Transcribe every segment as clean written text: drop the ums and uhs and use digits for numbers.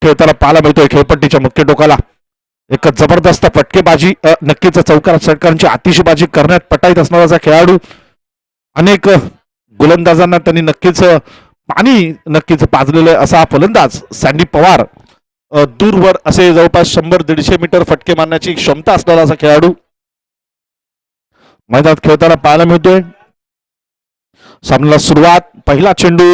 खेळताना पाहायला मिळतोय. खेळपट्टीच्या मुख्य टोकाला एक जबरदस्त फटकेबाजी, नक्कीच चौकार षटकारांची आतिषबाजी करण्यात पटाईत असणारा खेळाडू. अनेक गोलंदाजांना त्यांनी नक्कीच पाणी नक्कीच पाजलेलं असा हा फलंदाज सँडी पवार. दूरवर असे जवळपास 100-150 मीटर फटके मारण्याची क्षमता असलेला असा खेळाडू मैदानात खेळताना पाहायला मिळतोय. सामन्याला सुरुवात. पहिला चेंडू,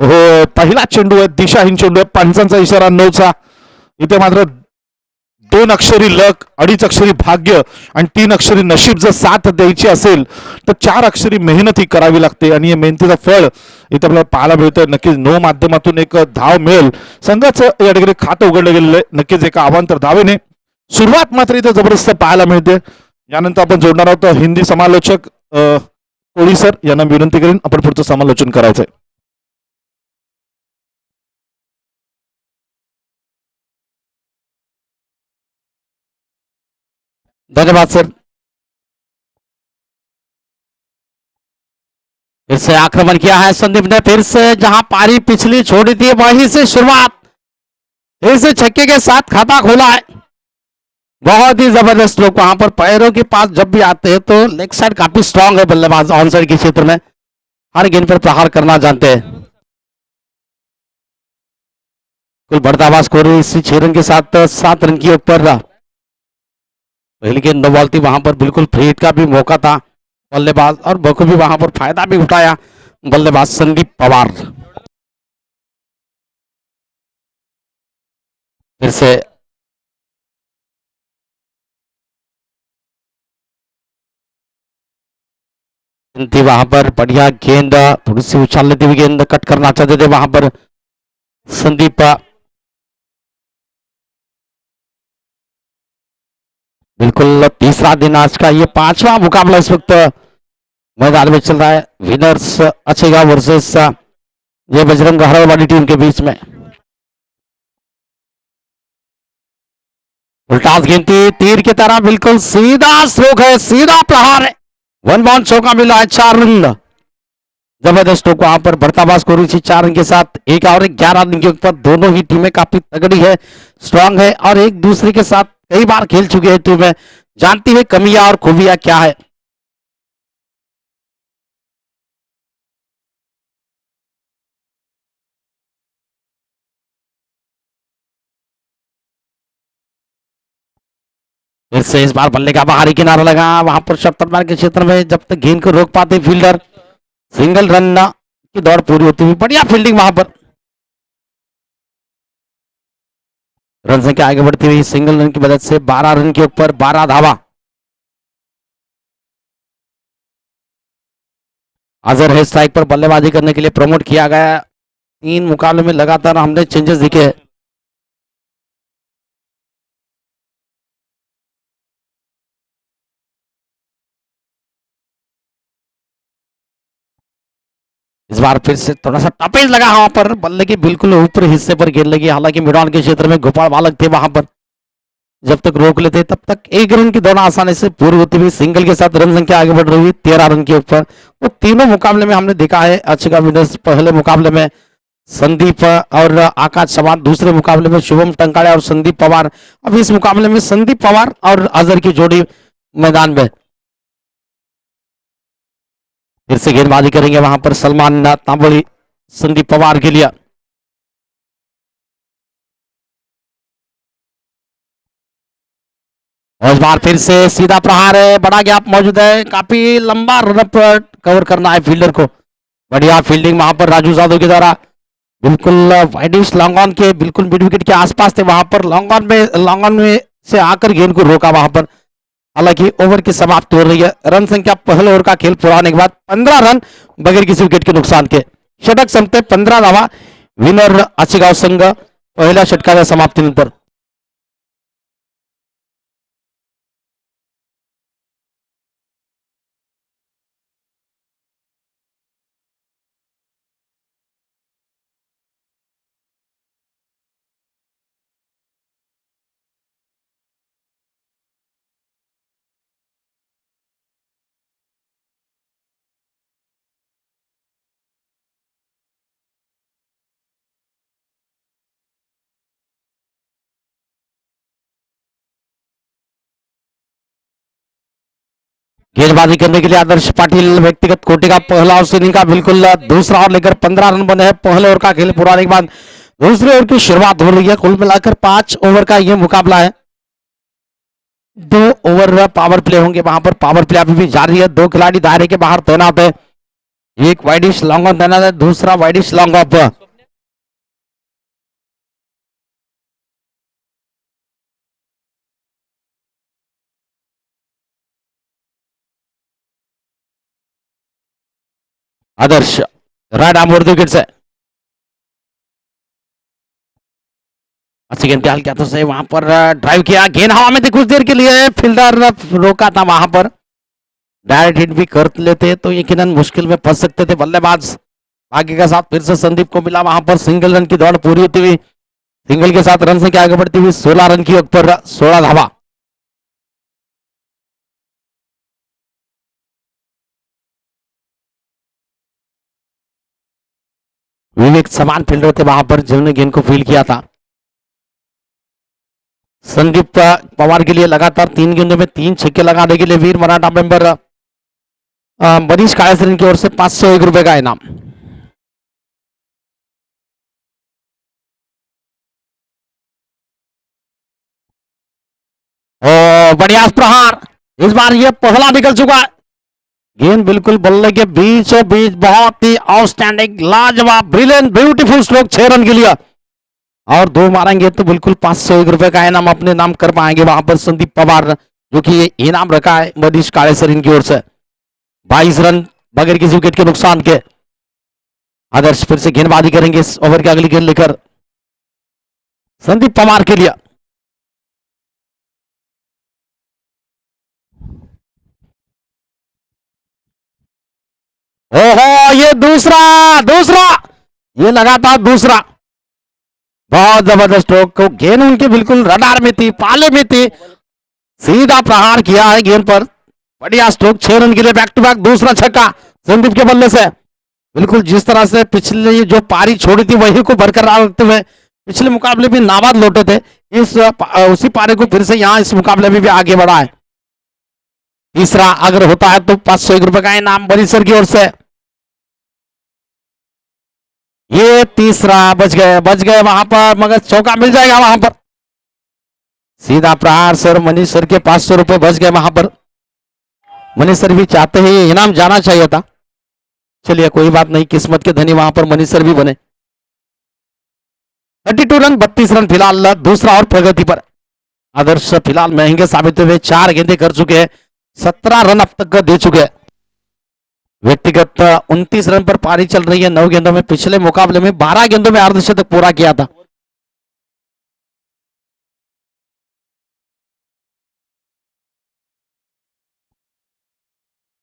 हो पहिला चेंडू आहे, दिशाहीन चेंडू आहे. पंचांचा इशारा 9चा. इथे मात्र 2 अक्षरी लक, 2.5 अक्षरी भाग्य आणि 3 अक्षरी नशीब जर साथ द्यायची असेल तर 4 अक्षरी मेहनत ही करावी लागते आणि या मेहनतीचं फळ इथे आपल्याला पाहायला मिळतं. नक्कीच 9 माध्यमातून एक धाव मिळेल. संघाचं या ठिकाणी खातं उघडलं गेलेलं आहे नक्कीच एका अवांतर धावेने. सुरुवात मात्र इथे जबरदस्त पाहायला मिळते. यानंतर आपण जोडणार आहोत हिंदी समालोचक कोळी सर यांना विनंती करेन आपण पुढचं समालोचन करायचंय. धन्यवाद सर. फिर से आक्रमण किया है संदीप ने, फिर से जहां पारी पिछली छोड़ी थी वहीं से शुरुआत, फिर से छक्के के साथ खाता खोला है. बहुत ही जबरदस्त लोग वहां पर पैरों के पास जब भी आते हैं तो लेग साइड काफी स्ट्रांग है बल्लेबाज ऑन साइड के क्षेत्र में हर गेंद पर प्रहार करना जानते हैं. कुल बढ़ता स्कोर इसी 6 रन के साथ 7 रन की ऊपर. पहली गेंद 9 बॉल थी, वहां पर बिल्कुल फ्री हिट का भी मौका था बल्लेबाज और बखूबी वहां पर फायदा भी उठाया बल्लेबाज संदीप पवार. फिर से थी वहां पर बढ़िया गेंद, थोड़ी सी उछाल लेती हुई गेंद कट करना चाहते थे वहां पर संदीप. बिल्कुल तीसरा दिन आज का, ये 5वां मुकाबला इस वक्त मैदान में चल रहा है. विनर्स अच्छेगा वर्सेस ये बजरंग हरड़ वाली टीम के बीच में. उल्टास गेंद थी तीर की तरह, बिल्कुल सीधा स्ट्रोक है, सीधा प्रहार है. 1 बाउंड चौका मिला है. 4 रन. जबरदस्त को वहां पर बढ़ता स्कोर इसी 4 रन के साथ. एक और 11 रन के ऊपर दोनों ही टीमें काफी तगड़ी है, स्ट्रांग है और एक दूसरे के साथ कई बार खेल चुके हैं टीमें, जानती है कमियां और खूबियां क्या है. फिर से इस बार बल्ले का बाहरी किनारा लगा, वहां पर 70 के क्षेत्र में जब तक गेंद को रोक पाते फील्डर, सिंगल रन की दौड़ पूरी होती हुई बढ़िया फील्डिंग वहां पर. रन संख्या आगे बढ़ती हुई सिंगल रन की मदद से 12 रन के ऊपर 12 धावा. अजहर है स्ट्राइक पर, बल्लेबाजी करने के लिए प्रमोट किया गया. 3 मुकाबले में लगातार हमने चेंजेस दिखे. इस बार फिर से थोड़ा सा टपेज लगा वहां पर, बल्ले के बिल्कुल ऊपर हिस्से पर गेंद लगी, हालांकि मिडॉन के क्षेत्र में गोपाल बालक थे वहां पर, जब तक रोक लेते तब तक 1 रन की दौड़ आसानी से पूरी होती हुई सिंगल के साथ रन संख्या आगे बढ़ रही हुई 13 रन के ऊपर. वो तीनों मुकाबले में हमने देखा है अच्छे का विनर्स. पहले मुकाबले में संदीप और आकाश चौहान, दूसरे मुकाबले में शुभम टंकाड़े और संदीप पवार. अब इस मुकाबले में संदीप पवार और अजहर की जोड़ी मैदान में. फिर से गेंदबाजी करेंगे वहां पर सलमान तांबोली संदीप पवार के लिए. और इस बार फिर से सीधा प्रहार है, बड़ा गैप मौजूद है, काफी लंबा रनअप कवर करना है फील्डर को. बढ़िया फील्डिंग वहां पर राजू यादव के द्वारा, बिल्कुल वाइडिश लॉन्ग ऑन के बिल्कुल मिड विकेट के आसपास थे वहां पर, लॉन्ग ऑन में से आकर गेंद को रोका वहां पर. हालांकि ओवर की समाप्ति हो रही है. रन संख्या पहले ओवर का खेल पूरा होने के बाद 15 रन बगैर किसी विकेट के नुकसान के. षटक संपते 15 धावा. विनर आचेगाव संघ पहिल्या षटकाच्या समाप्तीनंतर. गेंदबाजी करने के लिए आदर्श पाटिल व्यक्तिगत कोटि का पहला और सीनिंग का बिल्कुल दूसरा और लेकर 15 रन बने हैं पहले ओवर का खेल पूरा होने के बाद दूसरे ओवर की शुरुआत हो रही है। कुल मिलाकर 5 ओवर का यह मुकाबला है। 2 ओवर पावर प्ले होंगे, वहां पर पावर प्ले अभी भी जारी है। 2 खिलाड़ी दायरे के बाहर तैनात है, एक वाइडिश लॉन्ग ऑन तैनात है, दूसरा वाइडिश लॉन्ग ऑफ। आदर्श राइट आर्म ओवर विकेट से अच्छी गेंद ख्याल किया तो सही, वहां पर ड्राइव किया, गेंद हवा में थी कुछ देर के लिए, फील्डर रोका था वहां पर। डायरेक्ट हिट भी कर लेते तो यकीनन मुश्किल में फंस सकते थे बल्लेबाज। भाग्य के साथ फिर से संदीप को मिला, वहां पर सिंगल रन की दौड़ पूरी होती हुई, सिंगल के साथ रन से आगे बढ़ती हुई 16 रन की वक्त पर 16 धावा। विवेक समान फील्डर थे वहां पर जिन्होंने गेंद को फील्ड किया था। संदीप पवार के लिए लगातार 3 गेंदों में 3 छक्के लगाने के लिए वीर मराठा मेंबर मनीष काळेसरन की ओर से 501 रुपए का इनाम। ओ बढ़िया प्रहार, इस बार ये पहला निकल चुका है। गेंद बिल्कुल बल्ले के बीचों बीच, बहुत ही आउटस्टैंडिंग, लाजवाब, ब्रिलियंट, ब्यूटीफुल स्ट्रोक 6 रन के लिए। और 2 मारेंगे तो बिल्कुल 501 रुपए का इनाम अपने नाम कर पाएंगे वहां पर संदीप पवार, जो कि ये इनाम रखा है मनीष काळेसरन की ओर से। 22 रन बगैर किसी विकेट के नुकसान के। आदर्श फिर से गेंदबाजी करेंगे इस ओवर की अगली गेंद लेकर संदीप पवार के लिए। ओहो, ये दूसरा दूसरा ये लगातार दूसरा, बहुत जबरदस्त स्ट्रोक को, गेंद उनके बिल्कुल रडार में थी, पाले में थी, सीधा प्रहार किया है गेंद पर। बढ़िया स्ट्रोक, 6 रन के लिए बैक टू बैक दूसरा छक्का संदीप के बल्ले से। बिल्कुल जिस तरह से पिछले जो पारी छोड़ी थी वही को बरकरार रखते हुए पिछले मुकाबले में नाबाद लौटे थे, इस उसी पारी को फिर से यहाँ इस मुकाबले में भी आगे बढ़ा है। तीसरा अगर होता है तो 501 रुपए का इनाम बरीसर की ओर से। ये तीसरा बच गए वहां पर, मगर चौका मिल जाएगा वहां पर। सीधा प्रहार सर, मनीष सर के 500 रुपए बच गए वहां पर। मनीष सर भी चाहते हैं ये इनाम जाना चाहिए था, चलिए कोई बात नहीं, किस्मत के धनी वहां पर मनीष सर भी बने। 32 रन 32 रन फिलहाल दूसरा और प्रगति पर। आदर्श फिलहाल महंगे साबित हुए, 4 गेंदे कर चुके हैं, 17 रन अब तक दे चुके हैं। व्यक्तिगत 29 रन पर पारी चल रही है 9 गेंदों में, पिछले मुकाबले में 12 गेंदों में अर्धशतक पूरा किया था।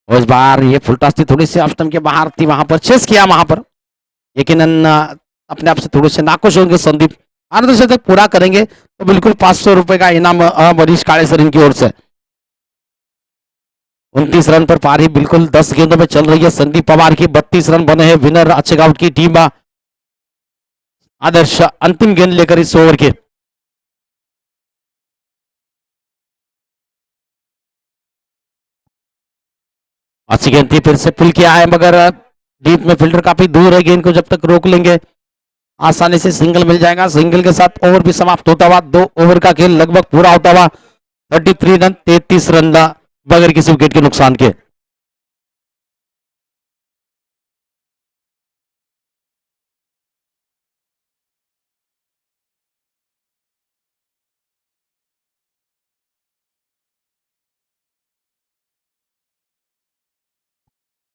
इस बार ये फुलटॉस थी, थोड़ी सी ऑप्शन के बाहर थी, वहां पर चेस किया वहां पर, लेकिन अपने आप से थोड़े से नाखुश होंगे संदीप। अर्धशतक पूरा करेंगे तो बिल्कुल 500 रुपए का इनाम मनीष काळेसरन की ओर से। 29 रन पर पारी बिल्कुल 10 गेंदों में चल रही है संदीप पवार की, 32 रन बने हैं। विनर अच्छेगाउट की टीम आदर्श अंतिम गेंद लेकर इस ओवर के। अच्छी गेंद थी, फिर से पुल किया है, मगर डीप में फील्डर काफी दूर है, गेंद को जब तक रोक लेंगे आसानी से सिंगल मिल जाएगा। सिंगल के साथ ओवर भी समाप्त होता हुआ, 2 ओवर का खेल लगभग पूरा होता हुआ, 33 रन 33 रन बगैर किसी विकेट के नुकसान के।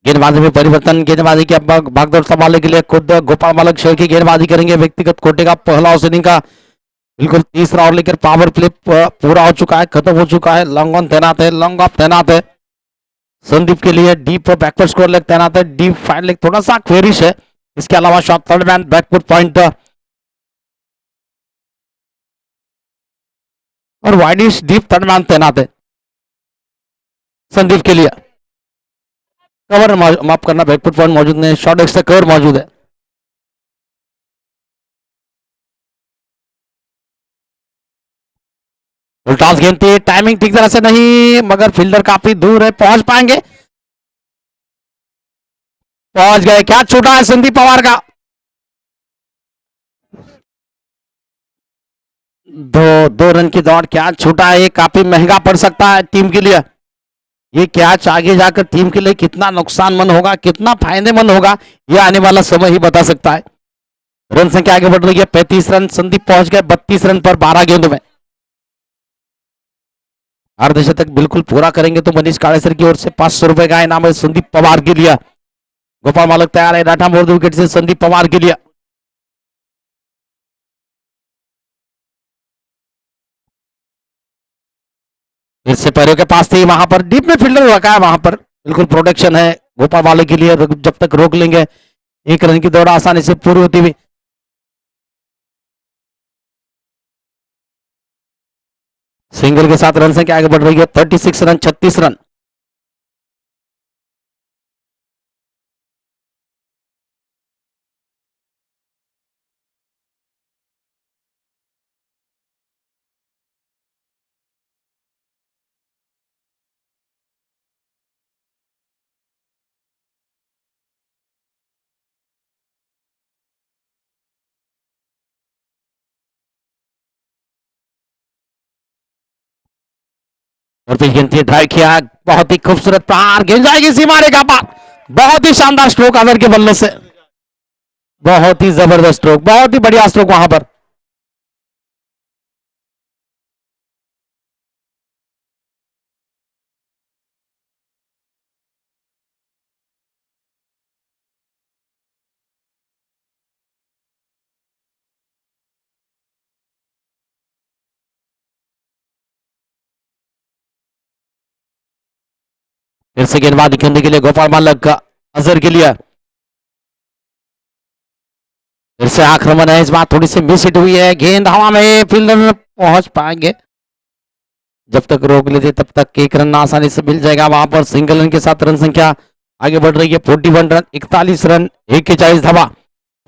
गेंदबाजी में परिवर्तन, गेंदबाजी के भागदौड़ संभालने के लिए खुद गोपाल बालक शेर की गेंदबाजी करेंगे। व्यक्तिगत कोटे का पहला ओपनिंग का बिल्कुल तीसरा और लेकर पावर प्ले पूरा हो चुका है, खत्म हो चुका है। लॉन्ग ऑन तैनात है, लॉन्ग ऑफ तैनात है संदीप के लिए। डीप बैकवर्ड स्कोर लेग तैनात है, डीप फाइन लेग थोड़ा सा क्वेरिश है। इसके अलावा shot third man backward point और वाइडिश डीप थर्ड मैन तैनात है संदीप के लिए। कवर माफ करना, बैकवर्ड पॉइंट मौजूद नहीं, शॉर्ट एक्स्ट्रा कवर मौजूद है। उल्टास गेंद थी, टाइमिंग ठीक तरह से नहीं, मगर फील्डर काफी दूर है, पहुंच पाएंगे, पहुंच गए, क्या छूटा है संदीप पवार का। दो रन की दौड़, क्या छूटा है, ये काफी महंगा पड़ सकता है टीम के लिए। ये कैच आगे जाकर टीम के लिए कितना नुकसानमंद होगा, कितना फायदेमंद होगा, ये आने वाला समय ही बता सकता है। रन संख्या आगे बढ़ रही है, 35 रन, संदीप पहुंच गए 32 रन पर 12 गेंदों में। अर्धशतक बिल्कुल पूरा करेंगे तो मनीष काड़ेसर की ओर से 500 रुपए का इनाम है संदीप पवार के लिए। गोपाल मालक तैयार है, राठा मोड़ विकेट से संदीप पवार के लिए। फिर से पैरों के पास थी, वहां पर डीप में फील्डर रखा है, वहां पर बिल्कुल प्रोटेक्शन है गोपाल वाले के लिए, जब तक रोक लेंगे एक रन की दौड़ आसानी से पूरी होती हुई। सिंगल के साथ रन संख्या आगे बढ़ रही है, 36 रन, 36 रन। और फिर गेंद ड्राइव किया, बहुत ही खूबसूरत प्रहार, गेंद जाएगी सीमा रेखा पार। बहुत ही शानदार स्ट्रोक अदर के बल्ले से, बहुत ही जबरदस्त स्ट्रोक, बहुत ही बढ़िया स्ट्रोक वहां पर। फिर से गेंदबाजी करने के लिए गोपाल मालक का अजहर के लिए, फिर से आक्रमण है, इस बार थोड़ी सी मिस हिट हुई है, गेंद हवा में, फील्डर में पहुंच पाएंगे, जब तक रोक लेते तब तक एक रन आसानी से मिल जाएगा वहां पर। सिंगल रन के साथ रन संख्या आगे बढ़ रही है, 41 रन, 41 रन, 41 धावा,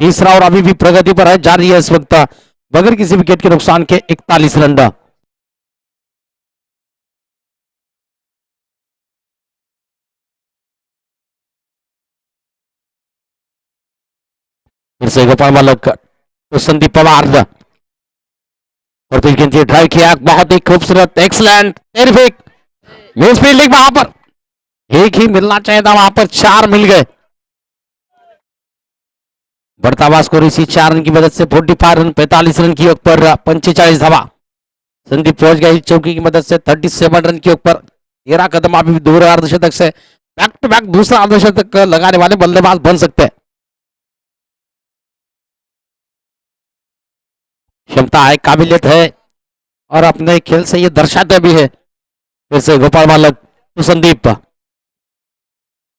तीसरा और अभी भी प्रगति पर है, जारी है इस वक्त बगैर किसी विकेट के नुकसान के 41 रन। फिर से गोपाल मालक तो संदीप पवार, और फिर गेंद ड्राइव किया, बहुत ही खूबसूरत, एक्सलेंट, टेरिफिक मिस फील्डिंग वहां पर, एक ही मिलना चाहिए था वहां पर, 4 मिल गए। बढ़ता हुआ स्कोर इसी 4 रन की मदद से 45 रन, 45 रन की ऊपर 45 धावा। संदीप पहुंच गए चौकी की मदद से 37 रन के ऊपर, 13 कदम अभी दूर है अर्धशतक से, बैक टू बैक दूसरा अर्धशतक लगाने वाले बल्लेबाज बन सकते हैं। क्षमता है, काबिलियत है, और अपने खेल से ये दर्शाते भी है। फिर से गोपाल बालक तो संदीप,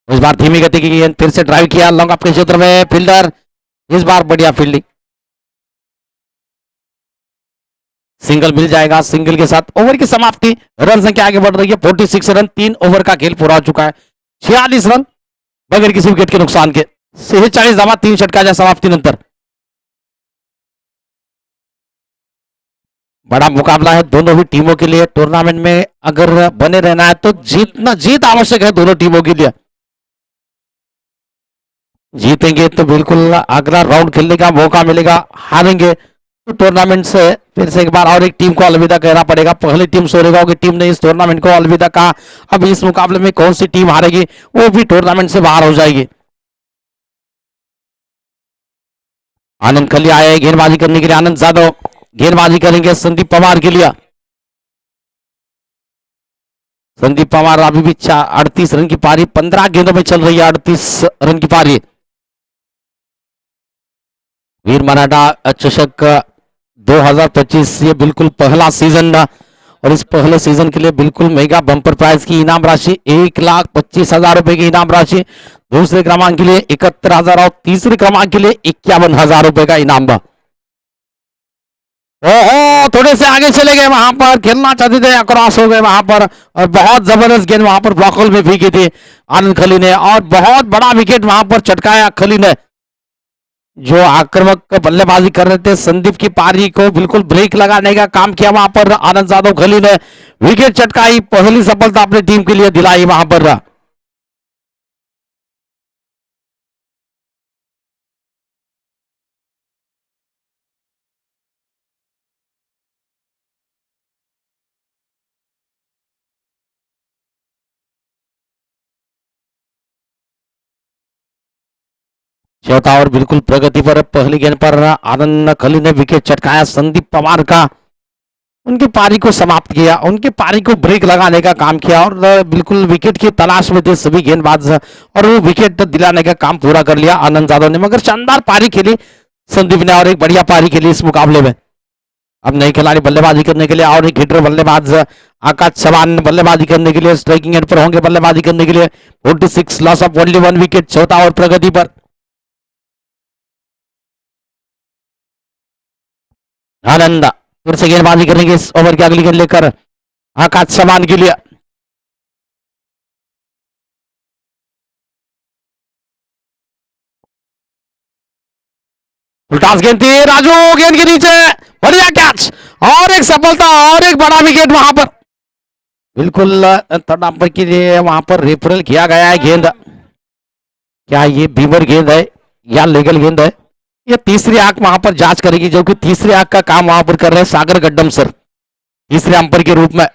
इस बार धीमी गति की गेंद, फिर से ड्राइव किया लॉन्ग अपने क्षेत्र में, फील्डर इस बार बढ़िया फील्डिंग, सिंगल मिल जाएगा। सिंगल के साथ ओवर की समाप्ति, रन संख्या आगे बढ़ रही है 46 रन, 3 ओवर का खेल पूरा हो चुका है, 46 रन बगैर किसी विकेट के नुकसान के, 46 धावा, 3 षटकाच्या समाप्ति नंतर। बड़ा मुकाबला है दोनों ही टीमों के लिए, टूर्नामेंट में अगर बने रहना है तो जीत आवश्यक है दोनों टीमों के लिए। जीतेंगे तो बिल्कुल अगला राउंड खेलने का मौका मिलेगा, हारेंगे तो टूर्नामेंट से फिर से एक बार और एक टीम को अलविदा कहना पड़ेगा। पहली टीम सोरेगांव की टीम ने इस टूर्नामेंट को अलविदा कहा, अब इस मुकाबले में कौन सी टीम हारेगी वो भी टूर्नामेंट से बाहर हो जाएगी। आनंद खली आए गेंदबाजी करने के लिए, आनंद जादव गेंदबाजी करेंगे संदीप पवार के लिए। संदीप पवार अभी भी 38 रन की पारी, 15 गेंदों में चल रही है 38 रन की पारी। वीर मराठा चषक 2025 ये बिल्कुल पहला सीजन, और इस पहले सीजन के लिए बिल्कुल मेगा बम्पर प्राइज की इनाम राशि 1,25,000 रुपए की इनाम राशि, दूसरे क्रमांक के लिए 71,000 और तीसरे क्रमांक के लिए 51,000 रुपए का इनाम। ओहो, थोड़े से आगे चले गए, वहां पर खेलना चाहते थे, अक्रॉस हो गए वहां पर, और बहुत जबरदस्त गेंद वहां पर ब्लॉकल में फेंकी थी आनंद खली ने, और बहुत बड़ा विकेट वहां पर चटकाया खली ने। जो आक्रामक बल्लेबाजी कर रहे थे संदीप की पारी को बिल्कुल ब्रेक लगाने का काम किया वहां पर आनंद जादव खली ने विकेट चटकाई, पहली सफलता अपनी टीम के लिए दिलाई वहां पर। चौथा ओवर बिल्कुल प्रगति पर, पहली गेंद पर आनंद खली ने विकेट चटकाया संदीप पवार का, उनकी पारी को समाप्त किया, उनकी पारी को ब्रेक लगाने का काम किया और बिल्कुल विकेट की तलाश में थे सभी गेंदबाज और वो विकेट दिलाने का काम पूरा कर लिया आनंद जादव ने। मगर शानदार पारी खेली संदीप ने और एक बढ़िया पारी खेली इस मुकाबले में। अब नए खिलाड़ी बल्लेबाजी करने के लिए और एक हिटर बल्लेबाज आकाश चौहान बल्लेबाजी करने के लिए स्ट्राइकिंग एंड पर होंगे बल्लेबाजी करने के लिए। 46 लॉस ऑफ ओनली 1 विकेट, चौथा ओवर प्रगति पर। आनंद फिर से गेंदबाजी करेंगे इस ओवर की अगली गेंद लेकर आकाश चौहान के लिए। उल्टास गेंद थी, राजू गेंद के नीचे, बढ़िया कैच और एक सफलता और एक बड़ा विकेट वहां पर। बिल्कुल थर्ड अंपायर के लिए वहां पर रेफरल किया गया है गेंद। क्या ये बीमर गेंद है या लीगल गेंद है? ये तीसरी आंख वहां पर जांच करेगी, जो कि तीसरी आंख का काम वहां पर कर रहे हैं सागर गड्डम सर तीसरे अंपायर के रूप में।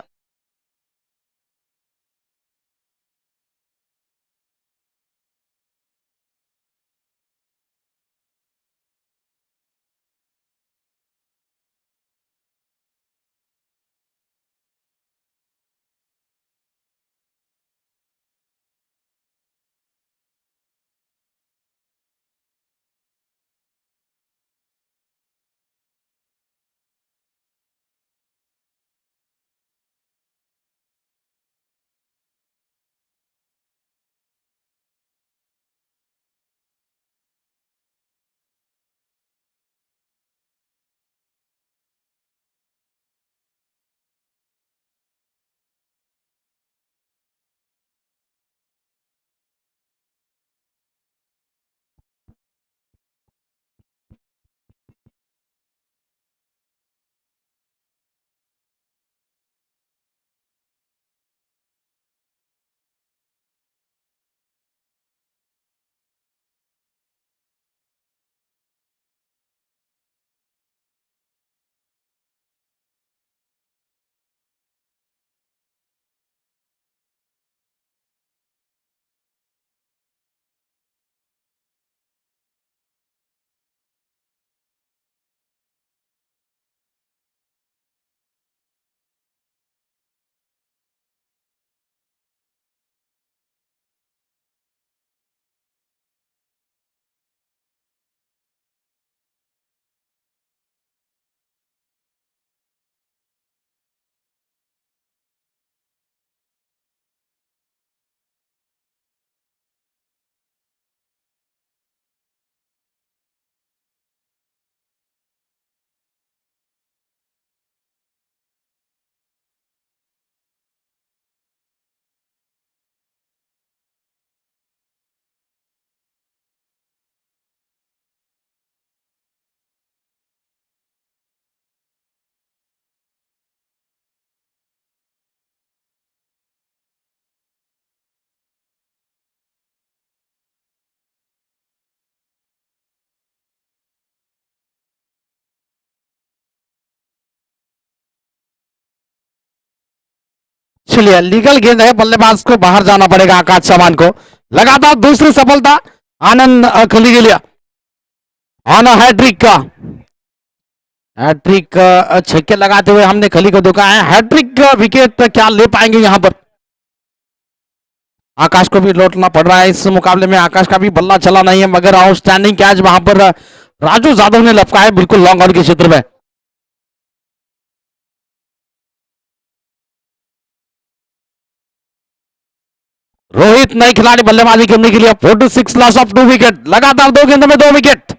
चलिए लीगल गेंद है, बल्लेबाज को बाहर जाना पड़ेगा आकाश चौहान को। लगातार दूसरी सफलता आनंद खली के लिए, आना हैट्रिक का हैट्रिक छक्के लगाते हुए हमने खली को देखा है। हैट्रिक विकेट क्या ले पाएंगे यहां पर? आकाश को भी लौटना पड़ रहा है इस मुकाबले में, आकाश का भी बल्ला चला नहीं है, मगर आउटस्टैंडिंग कैच वहां पर राजू यादव ने लपका है बिल्कुल लॉन्ग ऑन के क्षेत्र में। रोहित नए खिलाड़ी बल्लेबाजी करने के लिए। 46 लॉस ऑफ 2 विकेट, लगातार दो गेंदों में 2 विकेट।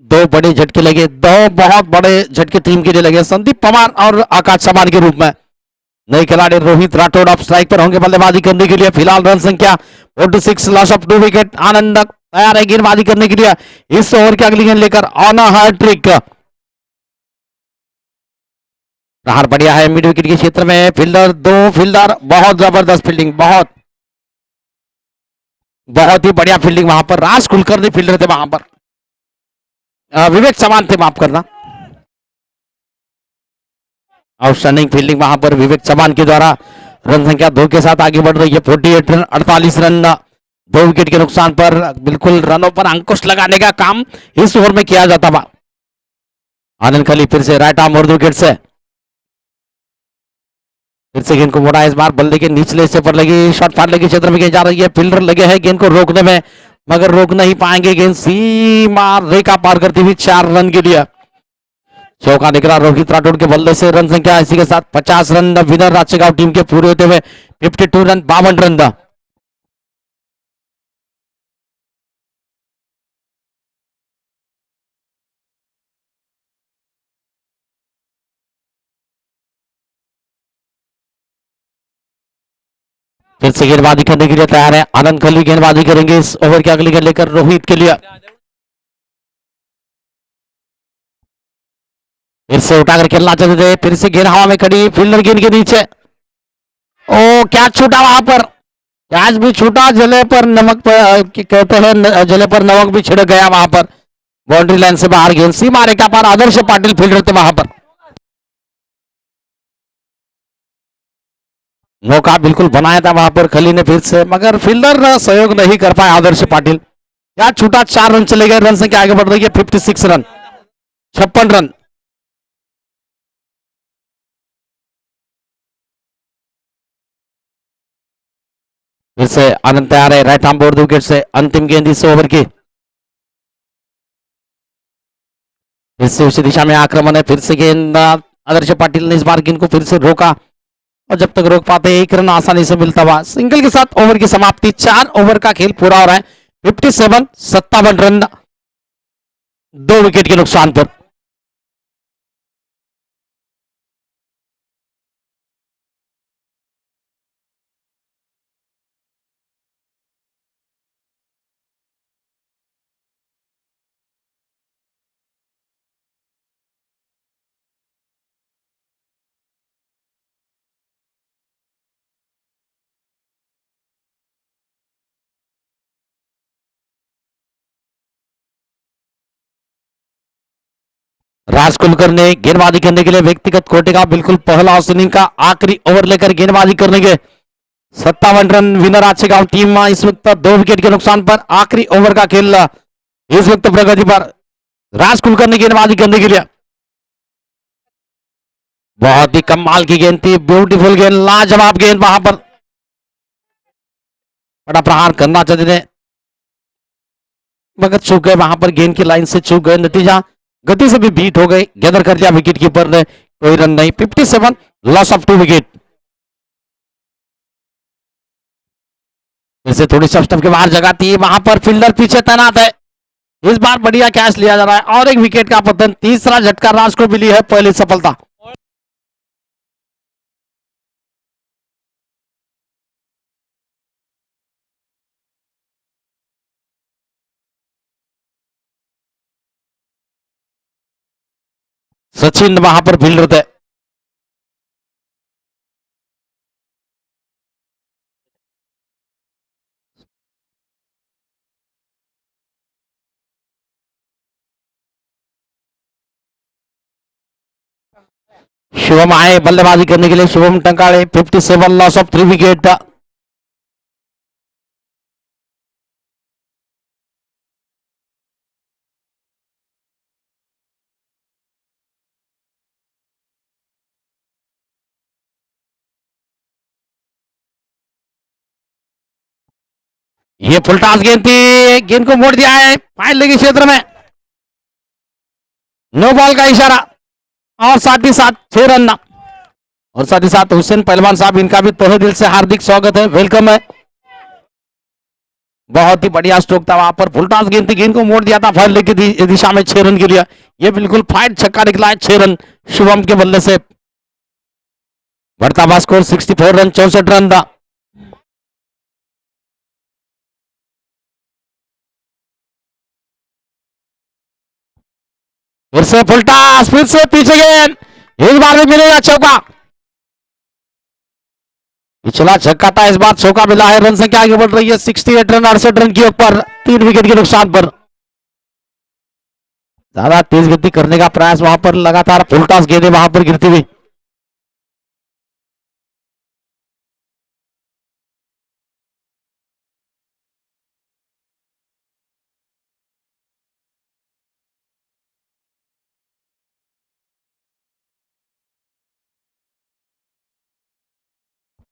दो बड़े झटके लगे, दो बहुत बड़े झटके टीम के लिए लगे, संदीप पवार और आकाश चौहान के रूप में। नए खिलाड़ी रोहित राठौड़ अब स्ट्राइक पर होंगे बल्लेबाजी करने के लिए। फिलहाल रन संख्या 46, लॉस ऑफ 2 विकेट। आनंद तैयार है गेंदबाजी करने के लिए इस ओवर की अगली गेंद लेकर ऑन हैट्रिक। प्रहार बढ़िया है मिड विकेट के क्षेत्र में। फील्डर दो फील्डर, बहुत जबरदस्त फील्डिंग, बहुत बहुत ही बढ़िया फील्डिंग वहां पर। राज कुलकर्णी फील्डर थे वहां पर, विवेक चौहान थे, माफ करना। आउटस्टैंडिंग फील्डिंग वहां पर विवेक चौहान के द्वारा। रन संख्या 2 के साथ आगे बढ़ रही है। 48 रन, 48 रन, 2 विकेट के नुकसान पर। बिल्कुल रनों पर अंकुश लगाने का काम इस ओवर में किया जाता था। आनंद खली फिर से राइट आर्म और विकेट से फिर से गेंद को मोड़ा। इस बार बल्ले के निचले हिस्से पर लगी, शॉट फाड़ने के क्षेत्र में गेंद जा रही है। फील्डर लगे हैं गेंद को रोकने में, मगर रोक नहीं पाएंगे। गेंद सीमा रेखा पार करती हुई 4 रन के लिए। चौका निकला रोहित राठौड़ के बल्ले से। रन संख्या इसी के साथ 50 रन विनर राजगांव टीम के पूरे होते हुए 52 रन, 52 रन। फिर से गेंदबाजी करने के लिए तैयार है आनंद खली। गेंदबाजी करेंगे इस ओवर की अगली गेंद लेकर रोहित के लिए। फिर से उठाकर खेलना चाहते थे, फिर से गेंद हवा में खड़ी, फील्डर गेंद के नीचे। ओ क्या छूटा वहां पर, कैच भी छूटा। जले पर नमक पर कहते हैं, जले पर नमक भी छिड़क गया वहां पर। बाउंड्री लाइन से बाहर गेंद सीमा रेखा पर। आदर्श पाटिल फील्डर थे वहां पर। मौका बिल्कुल बनाया था वहां पर खली ने फिर से, मगर फील्डर सहयोग नहीं कर पाए आदर्श पाटिल। क्या छूटा, 4 रन चले गए। रन संख्या आगे बढ़ रही है 56 रन, 56 रन। फिर से आनंद तैयार है राइट आर्म बोर्ड विकेट से। अंतिम गेंद इस ओवर की। फिर से उसी दिशा में आक्रमण है। फिर से गेंद आदर्श पाटिल ने इस बार गेंद को फिर से रोका, और जब तक रोक पाते 1 रन आसानी से मिलता हुआ। सिंगल के साथ ओवर की समाप्ति। 4 ओवर का खेल पूरा हो रहा है। 57, 57 रन, 2 विकेट के नुकसान पर। राज कुलकर्णी ने गेंदबाजी करने के लिए व्यक्तिगत कोटे का बिल्कुल पहला इनिंग का आखिरी ओवर लेकर गेंदबाजी करने के 57 रन विनर राजगांव टीम इस वक्त 2 विकेट के नुकसान पर। आखिरी ओवर का खेल इस वक्त प्रगति पर। राज कुलकर्णी गेंदबाजी करने के लिए। बहुत ही कमाल की गेंद थी, ब्यूटीफुल गेंद, लाजवाब गेंद वहां पर। बड़ा प्रहार करना चाहते थे, मगर चूक गए वहां पर, गेंद की लाइन से चूक गए। नतीजा गति से भी बीट हो गई, गैदर कर दिया विकेट कीपर ने, कोई रन नहीं। 57, लॉस ऑफ 2 विकेट। वैसे थोड़ी स्टंप के बाहर जगह थी, वहां पर फील्डर पीछे तैनात है। इस बार बढ़िया कैच लिया जा रहा है और 1 विकेट का पतन। तीसरा झटका राज को मिली है, पहली सफलता। सचिन वहां पर फील्डर थे। शुभम आए बल्लेबाजी करने के लिए। Shubham Tankade 57, loss of 3 wicket. ये फुलटास गेंद थी, गेंद को मोड़ दिया है फाइल लगी क्षेत्र में। नो बॉल का इशारा, और साथ ही साथ 6 रन। और साथ ही साथ हुसैन पहलवान साहब, इनका भी तहे दिल से हार्दिक स्वागत है, वेलकम है। बहुत ही बढ़िया स्ट्रोक था वहां पर, फुल टॉस गेंद थी, गेंद को मोड़ दिया था फैसले की दिशा में 6 रन के लिए। ये बिल्कुल फाइट छक्का निकला है, 6 रन शुभम के बल्ले से। बढ़ता हुआ स्कोर 64 रन, 64 रन था। फिर से फुल टॉस, फिर से पीछे गेंद, इस बार भी मिलेगा चौका। पिछला छक्का था, इस बार चौका मिला है। रन संख्या आगे बढ़ रही है 68 रन, 68 रन के ऊपर, 3 विकेट के नुकसान पर। ज्यादा तेज गति करने का प्रयास वहां पर, लगातार फुल टॉस गेंदें वहां पर गिरती हुई।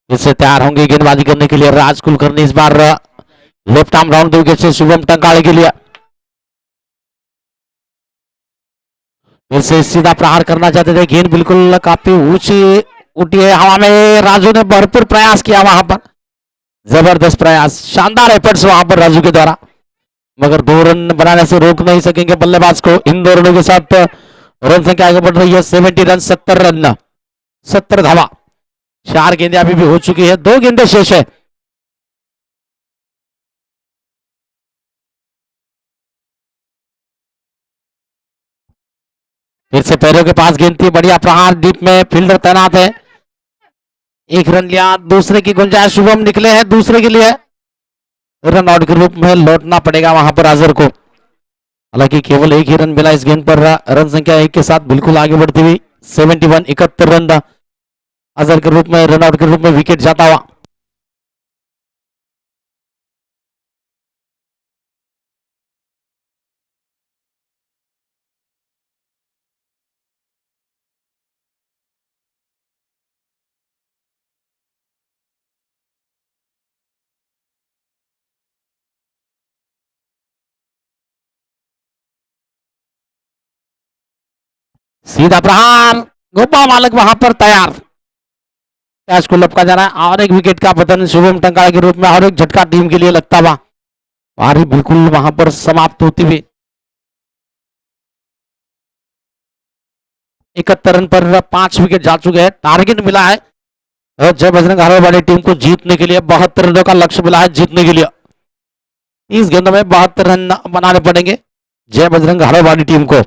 जिससे तैयार होंगे गेंदबाजी करने के लिए राज कुलकर्णी। इस बार लेफ्ट आर्म राउंड विकेट से शुभम टंकाड़े के लिए। फिर से सीधा प्रहार करना चाहते थे, गेंद बिल्कुल काफी ऊंची उठी है हवा में। राजू ने भरपूर प्रयास किया वहां पर, जबरदस्त प्रयास, शानदार एफर्ट्स वहां पर राजू के द्वारा, मगर 2 रन बनाने से रोक नहीं सकेंगे बल्लेबाज को। इन 2 रनों के साथ रन संख्या आगे बढ़ रही है 70 रन, 70 रन, 70 धावा। 4 गेंदें अभी भी हो चुकी है, 2 गेंदें शेष है। फिर से पैरों के पास गेंद थी, बढ़िया प्रहार, डीप में फील्डर तैनात है। 1 रन लिया, दूसरे की गुंजाइश, शुभम निकले हैं दूसरे के लिए। रन आउट के रूप में लौटना पड़ेगा वहां पर अजहर को। हालांकि केवल 1 ही रन मिला इस गेंद पर। रन संख्या 1 के साथ बिल्कुल आगे बढ़ती हुई 71, 71 रन अजहर के रूप में, रन आउट के रूप में विकेट जाता हुआ। सीधा प्रहार, गोपा मालक वहां पर तैयार। कैच को लपका जा रहा है, और एक विकेट का पतन शुभम टंकारा के रूप में, और एक झटका टीम के लिए लगता हुआ। पारी बिल्कुल वहां पर समाप्त होती हुई। 71 रन पर 5 विकेट जा चुके हैं। टारगेट मिला है जय बजरंग हरवाड़ी टीम को जीतने के लिए, 72 रनों का लक्ष्य मिला है जीतने के लिए। 30 गेंदों में 72 रन बनाने पड़ेंगे जय बजरंग हरवाड़ी टीम को।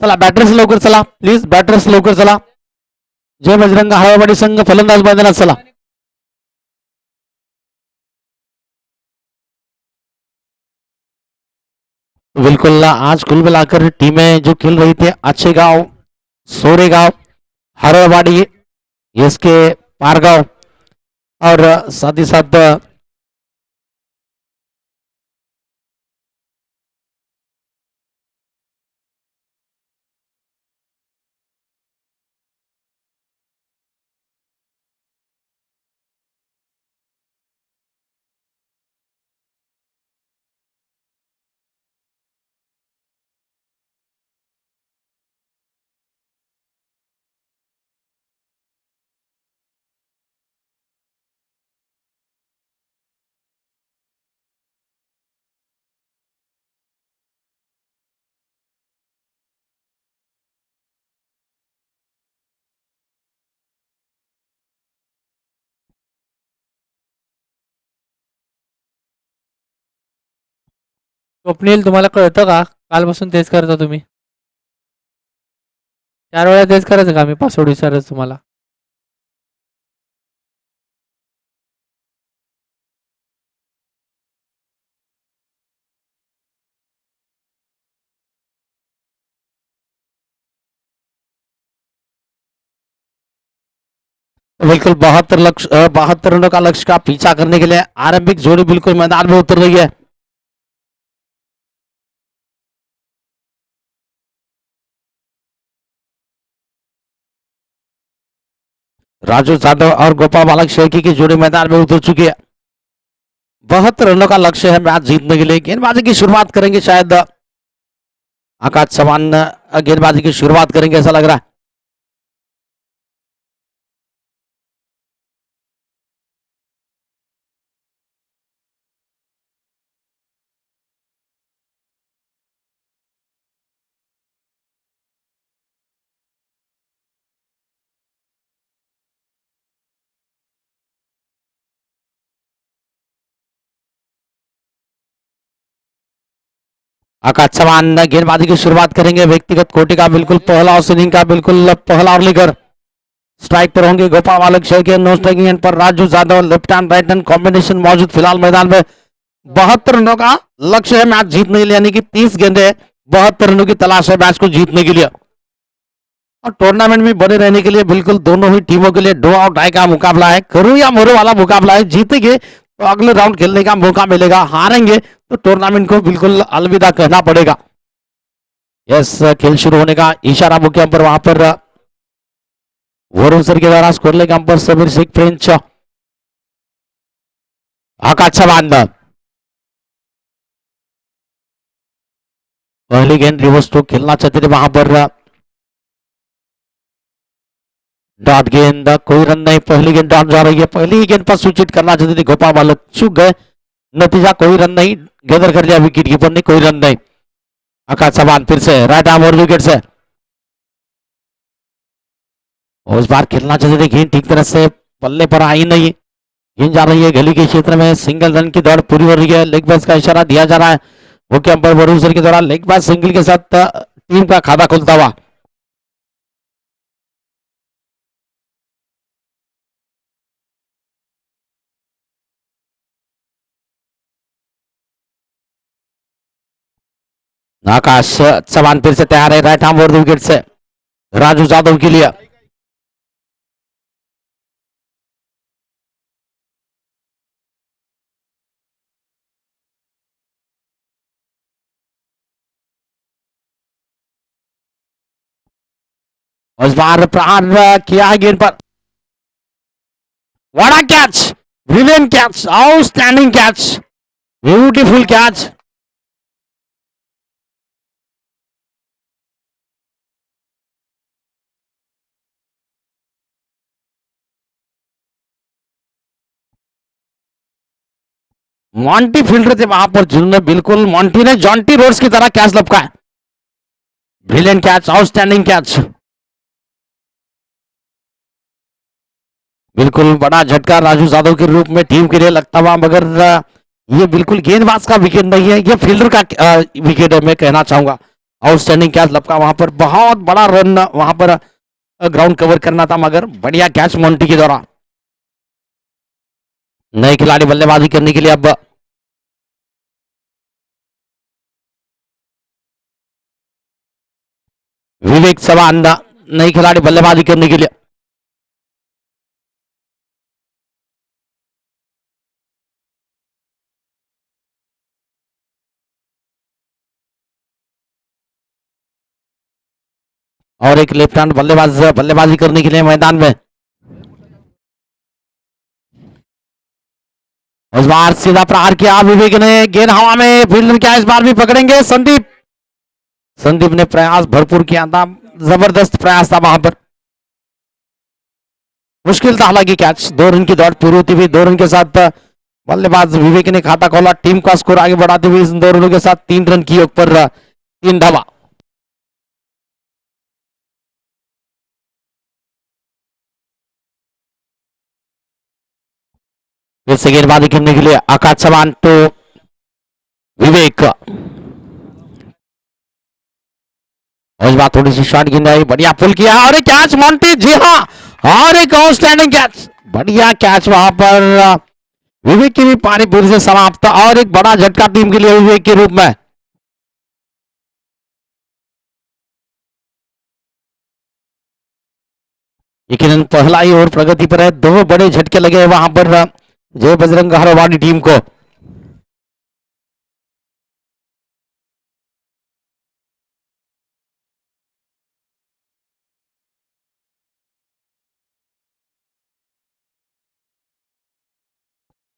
चला बॅटर्स लवकर चला, प्लीज बॅटर्स लवकर चला. जय बजरंग हरवाड़ी संघ फलंदाज मैदानात चला. बिल्कुल आज कुल मिलाकर टीमें जो खेल रही थी, अच्छे गांव, सोरेगांव, हरवाड़ी, इसके पारगांव, और साथ ही साथ स्वप्नील तुम्हाला कळतं का? कालपासून तेच करता तुम्ही. 4 वेळा तेच करायचं का? मी पासवर्ड विचारायचं तुम्हाला. बिल्कुल 72 रनों का लक्ष्य का पीछा करने के लिए आरंभिक जोड़ी बिल्कुल मैदान में उतर रही है। राजू यादव और गोपाल बालक शेखी की जोड़ी मैदान में उतर चुकी है। 72 रनों का लक्ष्य है मैच जीतने के लिए। गेंदबाजी की शुरुआत करेंगे शायद आकाश चौहान गेंदबाजी की शुरुआत करेंगे ऐसा लग रहा है। आकाश चौहान गेंदबाजी की शुरुआत करेंगे। व्यक्तिगत कोटि का बिल्कुल पहला और स्विंग का बिल्कुल पहला और लेकर स्ट्राइक पर होंगे गोपाल बालक शेखी। नो स्ट्राइकिंग एंड पर Raju Yadav. Left hand right hand combination मौजूद फिलहाल मैदान में। 72 रनों का लक्ष्य है मैच जीतने के लिए, यानी कि 30 गेंदे 72 रनों की तलाश है मैच को जीतने के लिए। और टूर्नामेंट में बने रहने के लिए बिल्कुल दोनों ही टीमों के लिए डो और डाई का मुकाबला है। करूं या मरो वाला मुकाबला है। जीतेंगे तो अगले राउंड खेलने का मौका मिलेगा, हारेंगे तो टूर्नामेंट को बिल्कुल अलविदा कहना पड़ेगा। यस, खेल शुरू होने का इशारा मुख्य अंपर वहां पर वरुण सर के द्वारा score leg umpire Sameer Singh फ्रेंच। आकाश चौहान पहली गेंद रिवर्स स्ट्रोक खेलना चाहते थे वहां पर डॉट गेंद, कोई रन नहीं। पहली गेंद डॉट जा रही है। पहली ही गेंद पर स्विच हिट करना चाहते थे गोपाल बालक, चूक गए। नतीजा कोई रन नहीं, गैदर कर लिया विकेट कीपर ने, कोई रन नहीं। आकाश चौहान फिर से राइट आर्म और विकेट से। और इस बार खेलना चाहते थे, गेंद ठीक तरह से पल्ले पर आई नहीं। गेंद जा रही है गली के क्षेत्र में, सिंगल रन की दौड़ पूरी हो रही है। लेग बास का इशारा दिया जा रहा है मुख्य अंपायर वरुण सर के द्वारा। लेग बास सिंगल के साथ टीम का खाता खुलता हुआ। आकाश चौहान फिर से तैयार है राइट आर्म और विकेट से राजू यादव के लिए। और इस बार प्रहार किया है गेंद पर। What a catch, brilliant catch, outstanding catch, beautiful catch. Monty fielder थे वहां पर जिन्होंने बिल्कुल मॉन्टी ने जॉन्टी रोड्स की तरह कैच लपका। Brilliant catch, outstanding catch. बिल्कुल बड़ा झटका राजू यादव के रूप में टीम के लिए लगता हुआ, मगर ये बिल्कुल गेंदबाज का विकेट नहीं है, ये फील्डर का विकेट है मैं कहना चाहूंगा। आउटस्टैंडिंग कैच लपका वहां पर, बहुत बड़ा रन वहां पर ग्राउंड कवर करना था, मगर बढ़िया कैच मॉन्टी के द्वारा। नए खिलाड़ी बल्लेबाजी करने के लिए अब विवेक चौहान नए खिलाड़ी बल्लेबाजी करने के लिए। और एक लेफ्ट हैंड बल्लेबाजी करने के लिए मैदान में। इस बार सीधा प्रहार किया विवेक ने, गेंद हवा में, फील्डर क्या इस बार भी पकड़ेंगे संदीप। संदीप ने प्रयास भरपूर किया था, जबरदस्त प्रयास था वहां पर। मुश्किल था हालांकि कैच। 2 रन की दौड़ पूरी होती हुई, 2 रन के साथ बल्लेबाज विवेक ने खाता खोला। टीम का स्कोर आगे बढ़ाते हुए इन 2 रनों के साथ 3 रन की योग पर 3 धावा। फिर से गेंदबाजी करने के लिए आकाश चौहान तो विवेक। और इस बार थोड़ी सी शॉट गेंद आई, बढ़िया पुल किया और एक कैच मॉन्टी, जी हाँ, और एक आउटस्टैंडिंग कैच, बढ़िया कैच वहां पर विवेक की भी पारी पूरी से समाप्त और एक बड़ा झटका टीम के लिए विवेक के रूप में। लेकिन पहला ही ओवर प्रगति पर है, दो बड़े झटके लगे वहां पर जय बजरंग हरवाड़ी टीम को।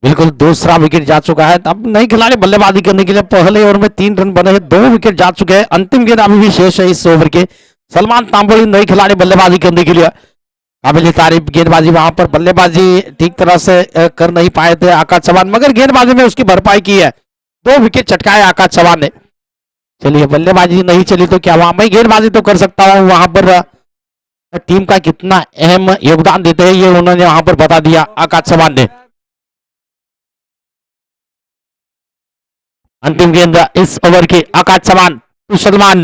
बिल्कुल दूसरा विकेट जा चुका है, अब नए खिलाड़ी बल्लेबाजी करने के लिए पहले ओवर में 3 रन बने हैं, 2 विकेट जा चुके हैं, अंतिम गेंद अभी भी शेष है इस ओवर के। सलमान तांबोली नए खिलाड़ी बल्लेबाजी करने के लिए, काबिल तारीफ गेंदबाजी, वहां पर बल्लेबाजी ठीक तरह से कर नहीं पाए थे आकाश चौहान, मगर गेंदबाजी में उसकी भरपाई की है, 2 विकेट चटकाए आकाश चौहान ने। चलिए बल्लेबाजी नहीं चली तो क्या वहां मैं गेंदबाजी तो कर सकता हूं, वहां पर टीम का कितना अहम योगदान देते हैं ये उन्होंने वहां पर बता दिया आकाश चौहान ने। अंतिम गेंद इस ओवर की आकाश चौहान टू सलमान,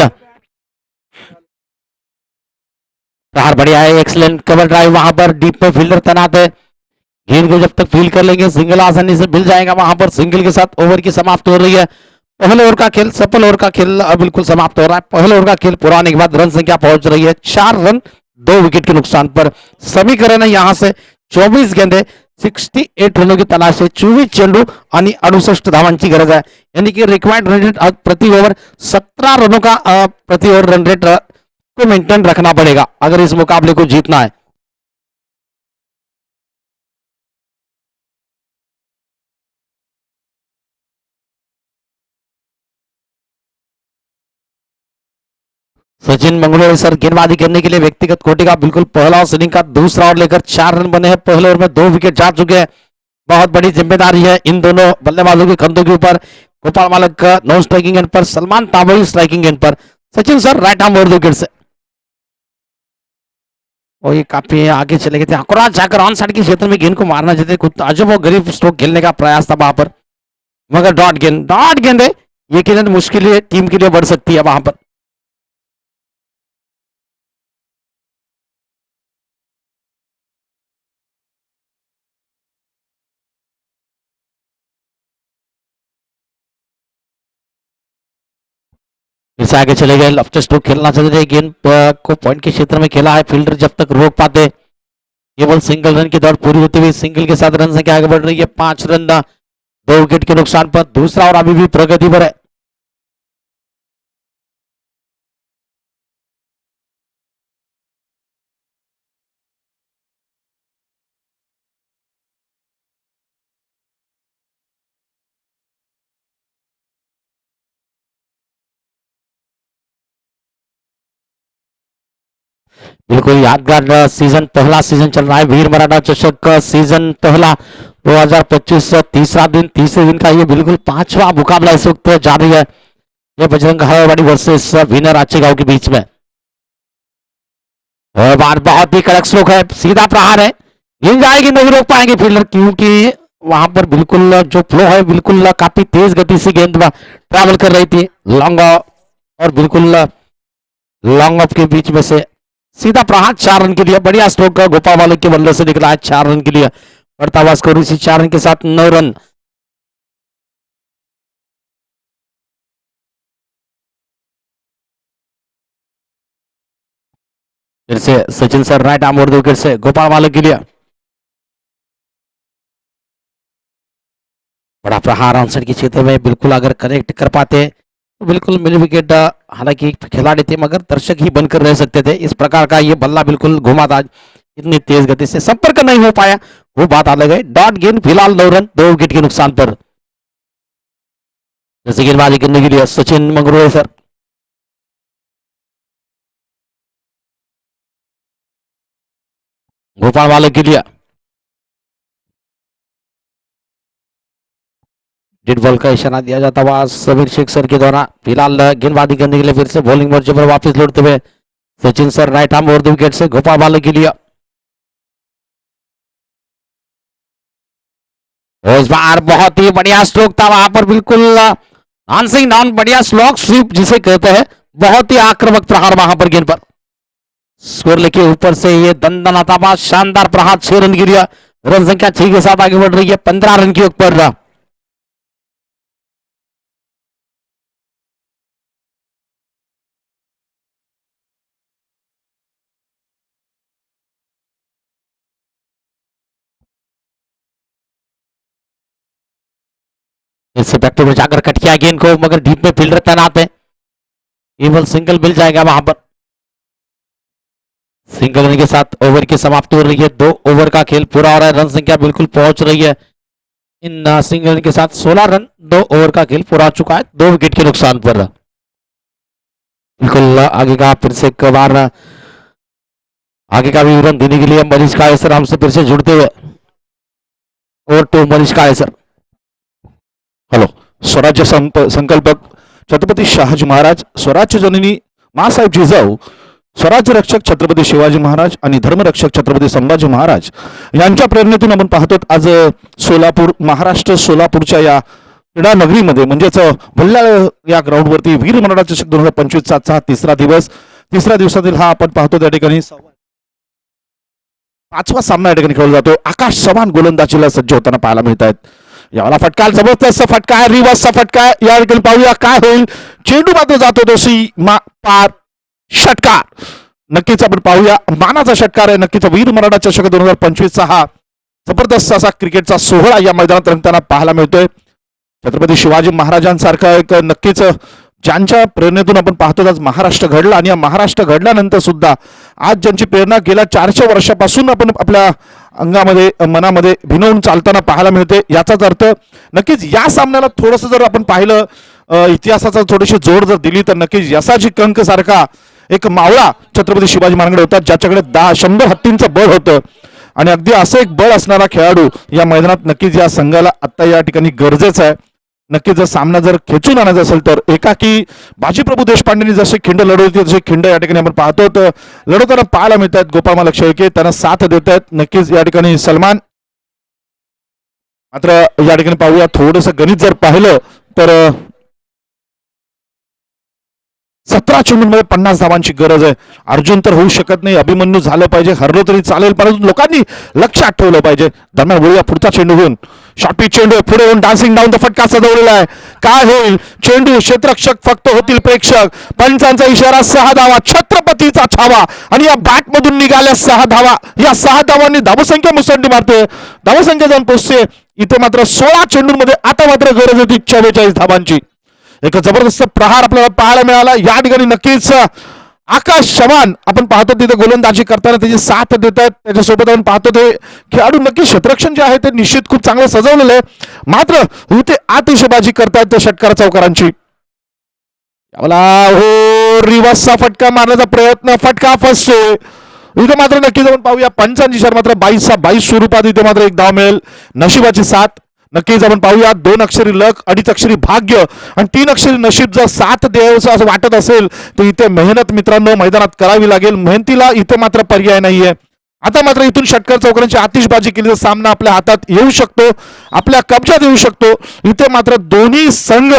प्रहार बढ़िया है, एक्सलेंट कवर ड्राइव, वहां पर डीप में फील्डर तैनात है, गेंद को जब तक फील कर लेंगे सिंगल आसानी से मिल जाएगा, वहां पर सिंगल के साथ ओवर की समाप्त हो रही है। पहले ओवर का खेल, सफल ओवर का खेल बिल्कुल समाप्त हो रहा है, पहले ओवर का खेल पूरा होने के बाद रन संख्या पहुंच रही है 4 रन 2 विकेट के नुकसान पर। समीकरण है यहां से 24 गेंदे 68 रनों की तलाश है, 24 चेंडू आणि 68 धावांची गरज है, यानी कि रिक्वायर्ड रन रेट प्रति ओवर 17 रनों का प्रति ओवर रन रेट को मेंटेन रखना पड़ेगा अगर इस मुकाबले को जीतना है। सचिन मंगलोर सर गेंदबाजी करने के लिए व्यक्तिगत कोटि का बिल्कुल पहला इनिंग का दूसरा ओवर लेकर 4 रन बने हैं, पहले ओवर में 2 विकेट जा चुके हैं, बहुत बड़ी जिम्मेदारी है इन दोनों बल्लेबाजों के कंधों के ऊपर। गोपाल मालक नॉन स्ट्राइकिंग एंड पर, सलमान तांबोली स्ट्राइकिंग एंड पर, Sachin sir right arm over wicket से, और ये काफी आगे चले गए थे, अकुरात जाकर ऑन साइड के क्षेत्र में गेंद को मारना चाहते, कुछ अजब और गरीब स्ट्रोक खेलने का प्रयास था वहां पर, मगर डॉट गेंद है, ये गेंद मुश्किल टीम के लिए बढ़ सकती है वहां पर। फिर से आगे चले गए, लेफ्ट स्ट्रोक खेलना चाहते थे, गेंद को पॉइंट के क्षेत्र में खेला है, फील्डर जब तक रोक पाते, केवल सिंगल रन की दौड़ पूरी होती हुई सिंगल के साथ रन संख्या आगे बढ़ रही है 5 रन 2 विकेट के नुकसान पर। दूसरा और अभी भी प्रगति पर है। बिल्कुल यादगार सीजन, पहला सीजन चल रहा है वीर मराठा चषक का सीजन पहला 2025, तीसरा दिन, तीसरे दिन का ये बिल्कुल 5वां मुकाबला इस वक्त जारी है, ये बजरंग हरवाड़ी वर्सेस विनर आचेगांव के बीच में। और बार बहुत ही कड़क स्ट्रोक है, सीधा प्रहार है, गेंद जाएगी, नहीं रोक पाएंगे फील्डर, क्योंकि वहां पर बिल्कुल जो फ्लो है बिल्कुल काफी तेज गति से गेंद ट्रैवल कर रही थी, लॉन्ग और बिल्कुल लॉन्ग ऑफ के बीच में से सीधा प्रहार 4 रन के लिए, बढ़िया स्ट्रोक गोपाल वाले के बल्ले से निकला है 4 रन के लिए, बढ़ता हुआ स्कोर इसी 4 रन के साथ 9 रन। फिर से Sachin sir right arm over wicket से गोपाल वाले के लिए, बड़ा प्रहार ऑनसाइड के क्षेत्र में, बिल्कुल अगर कनेक्ट कर पाते तो बिल्कुल मिल विकेट, हालांकि खिलाड़ी थे मगर दर्शक ही बनकर रह सकते थे, इस प्रकार का ये बल्ला बिल्कुल घुमा था, इतनी तेज गति से संपर्क नहीं हो पाया, वो बात अलग है। डॉट गेंद, फिलहाल 9 रन 2 विकेट के नुकसान पर। जैसे गेंदबाजी करने के लिए सचिन मंगरोए सर, गोपाल वाले के लिए डेड बॉल का इशारा दिया जाता हुआ समीर शेख सर के द्वारा, फिलहाल गेंदबाजी करने के लिए फिर से बॉलिंग मोर्चे पर वापस लौटते हुए Sachin sir right arm over wicket से गोपाल वाले के लिए। इस बार बहुत ही बढ़िया स्ट्रोक था वहां पर, बिल्कुल आंसिंग डाउन, बढ़िया स्लॉग स्वीप जिसे कहते हैं, बहुत ही आक्रामक प्रहार वहां पर गेंद पर स्कोर के ऊपर से ये दंदनाता बात शानदार प्रहार 6 रन गिरिया रन संख्या 6 के साथ आगे बढ़ रही है 15 रन के ऊपर इससे बैक में जाकर कट किया गेंद को मगर डीप में फील्डर तैनात है केवल सिंगल मिल जाएगा वहां पर सिंगल रन के साथ ओवर की समाप्ति हो रही है 2 ओवर का खेल पूरा हो रहा है रन संख्या बिल्कुल पहुंच रही है इन सिंगल रन के साथ 16 रन 2 ओवर का खेल पूरा हो चुका है 2 विकेट के नुकसान पर बिल्कुल आगे का फिर से एक बार आगे का विवरण देने के लिए मनीष कायसर हमसे फिर से जुड़ते हुए ओवर टू मनीष कायसर हॅलो स्वराज्य संकल्पक छत्रपती शहाजी महाराज स्वराज्य जननी माँसाहेब जिजाऊ स्वराज्य रक्षक छत्रपती शिवाजी महाराज आणि धर्मरक्षक छत्रपती संभाजी महाराज यांच्या प्रेरणेतून आपण पाहतो आज सोलापूर महाराष्ट्र सोलापूरच्या या क्रीडा नगरीमध्ये म्हणजेच भुल्लाळ या ग्राउंडवरती वीर मराठा चषक 2025 चा तिसरा दिवसातील हा आपण पाहतो त्या ठिकाणी 5वा सामना या ठिकाणी खेळला जातो आकाश चव्हाण गोलंदाजीला सज्ज होताना पाहायला मिळत आहेत याला फटका जबरदस्त फटका आहे रिवर्सचा फटका आहे या ठिकाणी पाहूया काय होईल चेंडू मात्र जातो दोषी पार षटकार नक्कीच आपण पाहूया मानाचा षटकार आहे नक्कीच वीर मराठा चषक 2025 चा हा जबरदस्त असा क्रिकेटचा सोहळा या मैदानात रंगताना पाहायला मिळतोय छत्रपती शिवाजी महाराजांसारखा एक नक्कीच ज्यांच्या प्रेरणेतून आपण पाहतो आज महाराष्ट्र घडला आणि या महाराष्ट्र घडल्यानंतर सुद्धा आज ज्यांची प्रेरणा गेल्या 400 वर्षापासून आपण आपल्या अंगामध्ये मनामध्ये भिनवून चालताना पाहायला मिळते याचाच अर्थ नक्कीच या सामन्याला थोडंसं जर आपण पाहिलं इतिहासाचा थोडीशी जोड जर दिली तर नक्कीच यसाजी कंक सारखा एक मावळा छत्रपती शिवाजी महाराजांकडे होता ज्याच्याकडे 100 हत्तींचं बळ होतं आणि अगदी असं एक बळ असणारा खेळाडू या मैदानात नक्कीच या संघाला आता या ठिकाणी गरजेचं आहे नक्कीच जर सामना जर खेचून आणायचा असेल तर एकाकी बाजीप्रभू देशपांडेंनी जसे खिंड लढवली तसे खिंड या ठिकाणी आपण पाहतो तर लढवताना पाहायला मिळत आहेत गोपाळ लक्ष त्यांना साथ देत आहेत नक्कीच या ठिकाणी सलमान मात्र या ठिकाणी पाहूया थोडंसं गणित जर पाहिलं तर 17 चेंडूंमध्ये 50 धावांची गरज आहे अर्जुन तर होऊ शकत नाही अभिमन्यू झालं पाहिजे हरलो तरी चालेल परंतु लोकांनी लक्षात ठेवलं पाहिजे दरम्यान वळूया पुढचा चेंडू घेऊन शॉर्ट पिच चेंडू पुढे येऊन डान्सिंग डाऊन फटका सजवलेला आहे काय होईल चेंडू क्षेत्ररक्षक फक्त होतील प्रेक्षक पंचांचा इशारा 6 धावा छत्रपतीचा छावा आणि या बॅट मधून निघाल्या 6 धावा या 6 धावांनी धावसंख्या मुसंडी मारते धावसंख्या जाऊन पोहोचते इथे मात्र 16 चेंडूंमध्ये आता मात्र गरज होती 44 धावांची एक जबरदस्त प्रहार आपल्याला पाहायला मिळाला या ठिकाणी नक्कीच आकाश चव्हाण आपण पाहतो तिथे गोलंदाजी करताना त्याची साथ देत आहेत त्याच्यासोबत आपण पाहतो ते खेळाडू नक्की क्षेत्ररक्षण जे आहे ते निश्चित खूप चांगलं सजवलेलं आहे मात्र ते आतिषबाजी करतायत त्या षटकार चौकारांची याला हो रिवर्सचा फटका मारण्याचा प्रयत्न फटका फसतोय इथे मात्र नक्कीच आपण पाहूया पंचांची शर मात्र 22 स्वरूपात इथे मात्र एक धाव मिळेल नशिबाची साथ नक्कीच आपण पाहूया 2 अक्षरी लक 2.5 अक्षरी भाग्य आणि 3 अक्षरी नशीब जर साथ द्यायचं असं वाटत असेल तर इथे मेहनत मित्रांनो मैदानात करावी लागेल मेहनतीला इथे मात्र पर्याय नाहीये आता मात्र इथून षटकार चौकारांची आतिषबाजी केली तर सामना आपल्या हातात येऊ शकतो आपल्या कब्जात येऊ शकतो इथे मात्र दोन्ही संघ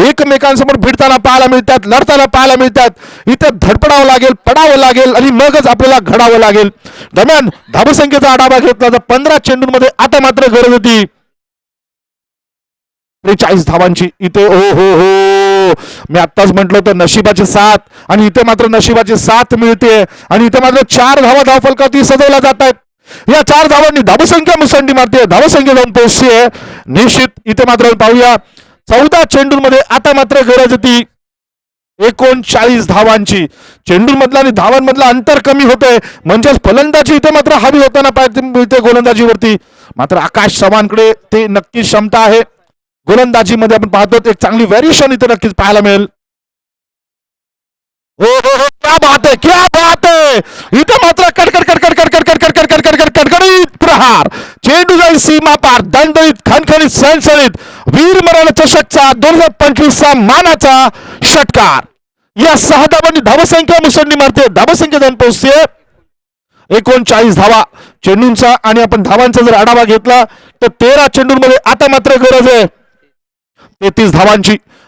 एकमेकांसमोर भिडताना पाहायला मिळतात लढताना पाहायला मिळतात इथे धडपडावं लागेल पडावं लागेल आणि मगच आपल्याला घडावं लागेल दरम्यान धावसंख्येचा आढावा घेतला तर 15 चेंडूंमध्ये आता मात्र गरज होती 43 धावांची इथे ओ हो हो मी आत्ताच म्हटलं तर नशिबाची साथ आणि इथे मात्र नशिबाची साथ मिळते आणि इथे मात्र 4 धावा धावफलकावरती सजवल्या जात आहेत या 4 धावांनी धावसंख्या मुसंडी मारते धावसंख्या जाऊन पोहोचते निश्चित इथे मात्र पाहूया 14 चेंडूंमध्ये आता मात्र गरज होती 39 धावांची चेंडूंमधला आणि धावांमधला अंतर कमी होतंय म्हणजेच फलंदाजी इथे मात्र हवी होताना पाहिजे गोलंदाजीवरती मात्र आकाश चव्हाणकडे ते नक्कीच क्षमता आहे गोलंदाजीमध्ये आपण पाहतो एक चांगली व्हेरिएशन इथे नक्कीच पाहायला मिळेल हो हो हो क्या बात है इथे मात्र कडकडीत प्रहार चेंडू जाईल सीमा पार दणदणीत खणखणीत सणसणीत वीर मराठा चषकचा 2025 चा मानाचा षटकार या 6 धावांनी धावसंख्या मुसंडी मारते धावसंख्या जाऊन पोहोचते 39 धावा चेंडूंचा आणि आपण धावांचा जर आढावा घेतला तर 13 चेंडूंमध्ये आता मात्र गरज आहे 33 धावांची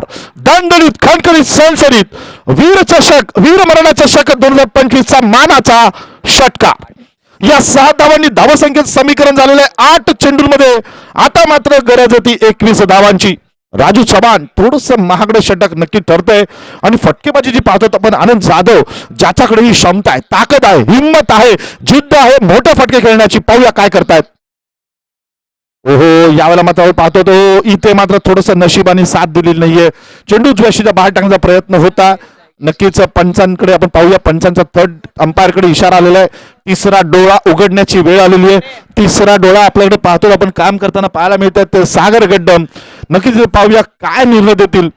जोरदार दणदणीत खणखणीत सणसणीत वीर चषक वीरमरण चषक 2025 चा मानाचा षटकार. या 6 धावांनी धावसंख्येत समीकरण झालेलं आहे 8 चेंडूंमध्ये. आता मात्र गरज होती 21 धावांची. राजू चव्हाण थोडस महागडे षटक नक्की ठरतंय आणि फटकेबाजी जी पाहतो आपण आनंद जाधव ज्याच्याकडे ही क्षमता आहे, ताकद आहे, हिंमत आहे, जिद्द आहे मोठे फटके खेळण्याची. पाहूया काय करतायत. ओहो यावेळेला मात्र पाहतो तो इथे मात्र थोडस नशिबाने साथ दिलेली नाहीये. चेंडू उजव्या बाहेर टाकण्याचा प्रयत्न होता. नक्कीच पंचांकडे आपण पाहूया. पंचांचा थर्ड अंपायर कडे इशारा आलेला आहे. तिसरा डोळा उघडण्याची वेळ आलेली आहे. तिसरा डोळा आपल्याकडे पाहतो आपण काम करताना पाहायला मिळतात ते सागर गड्डम. नक्कीच पाहूया काय निर्णय देतील.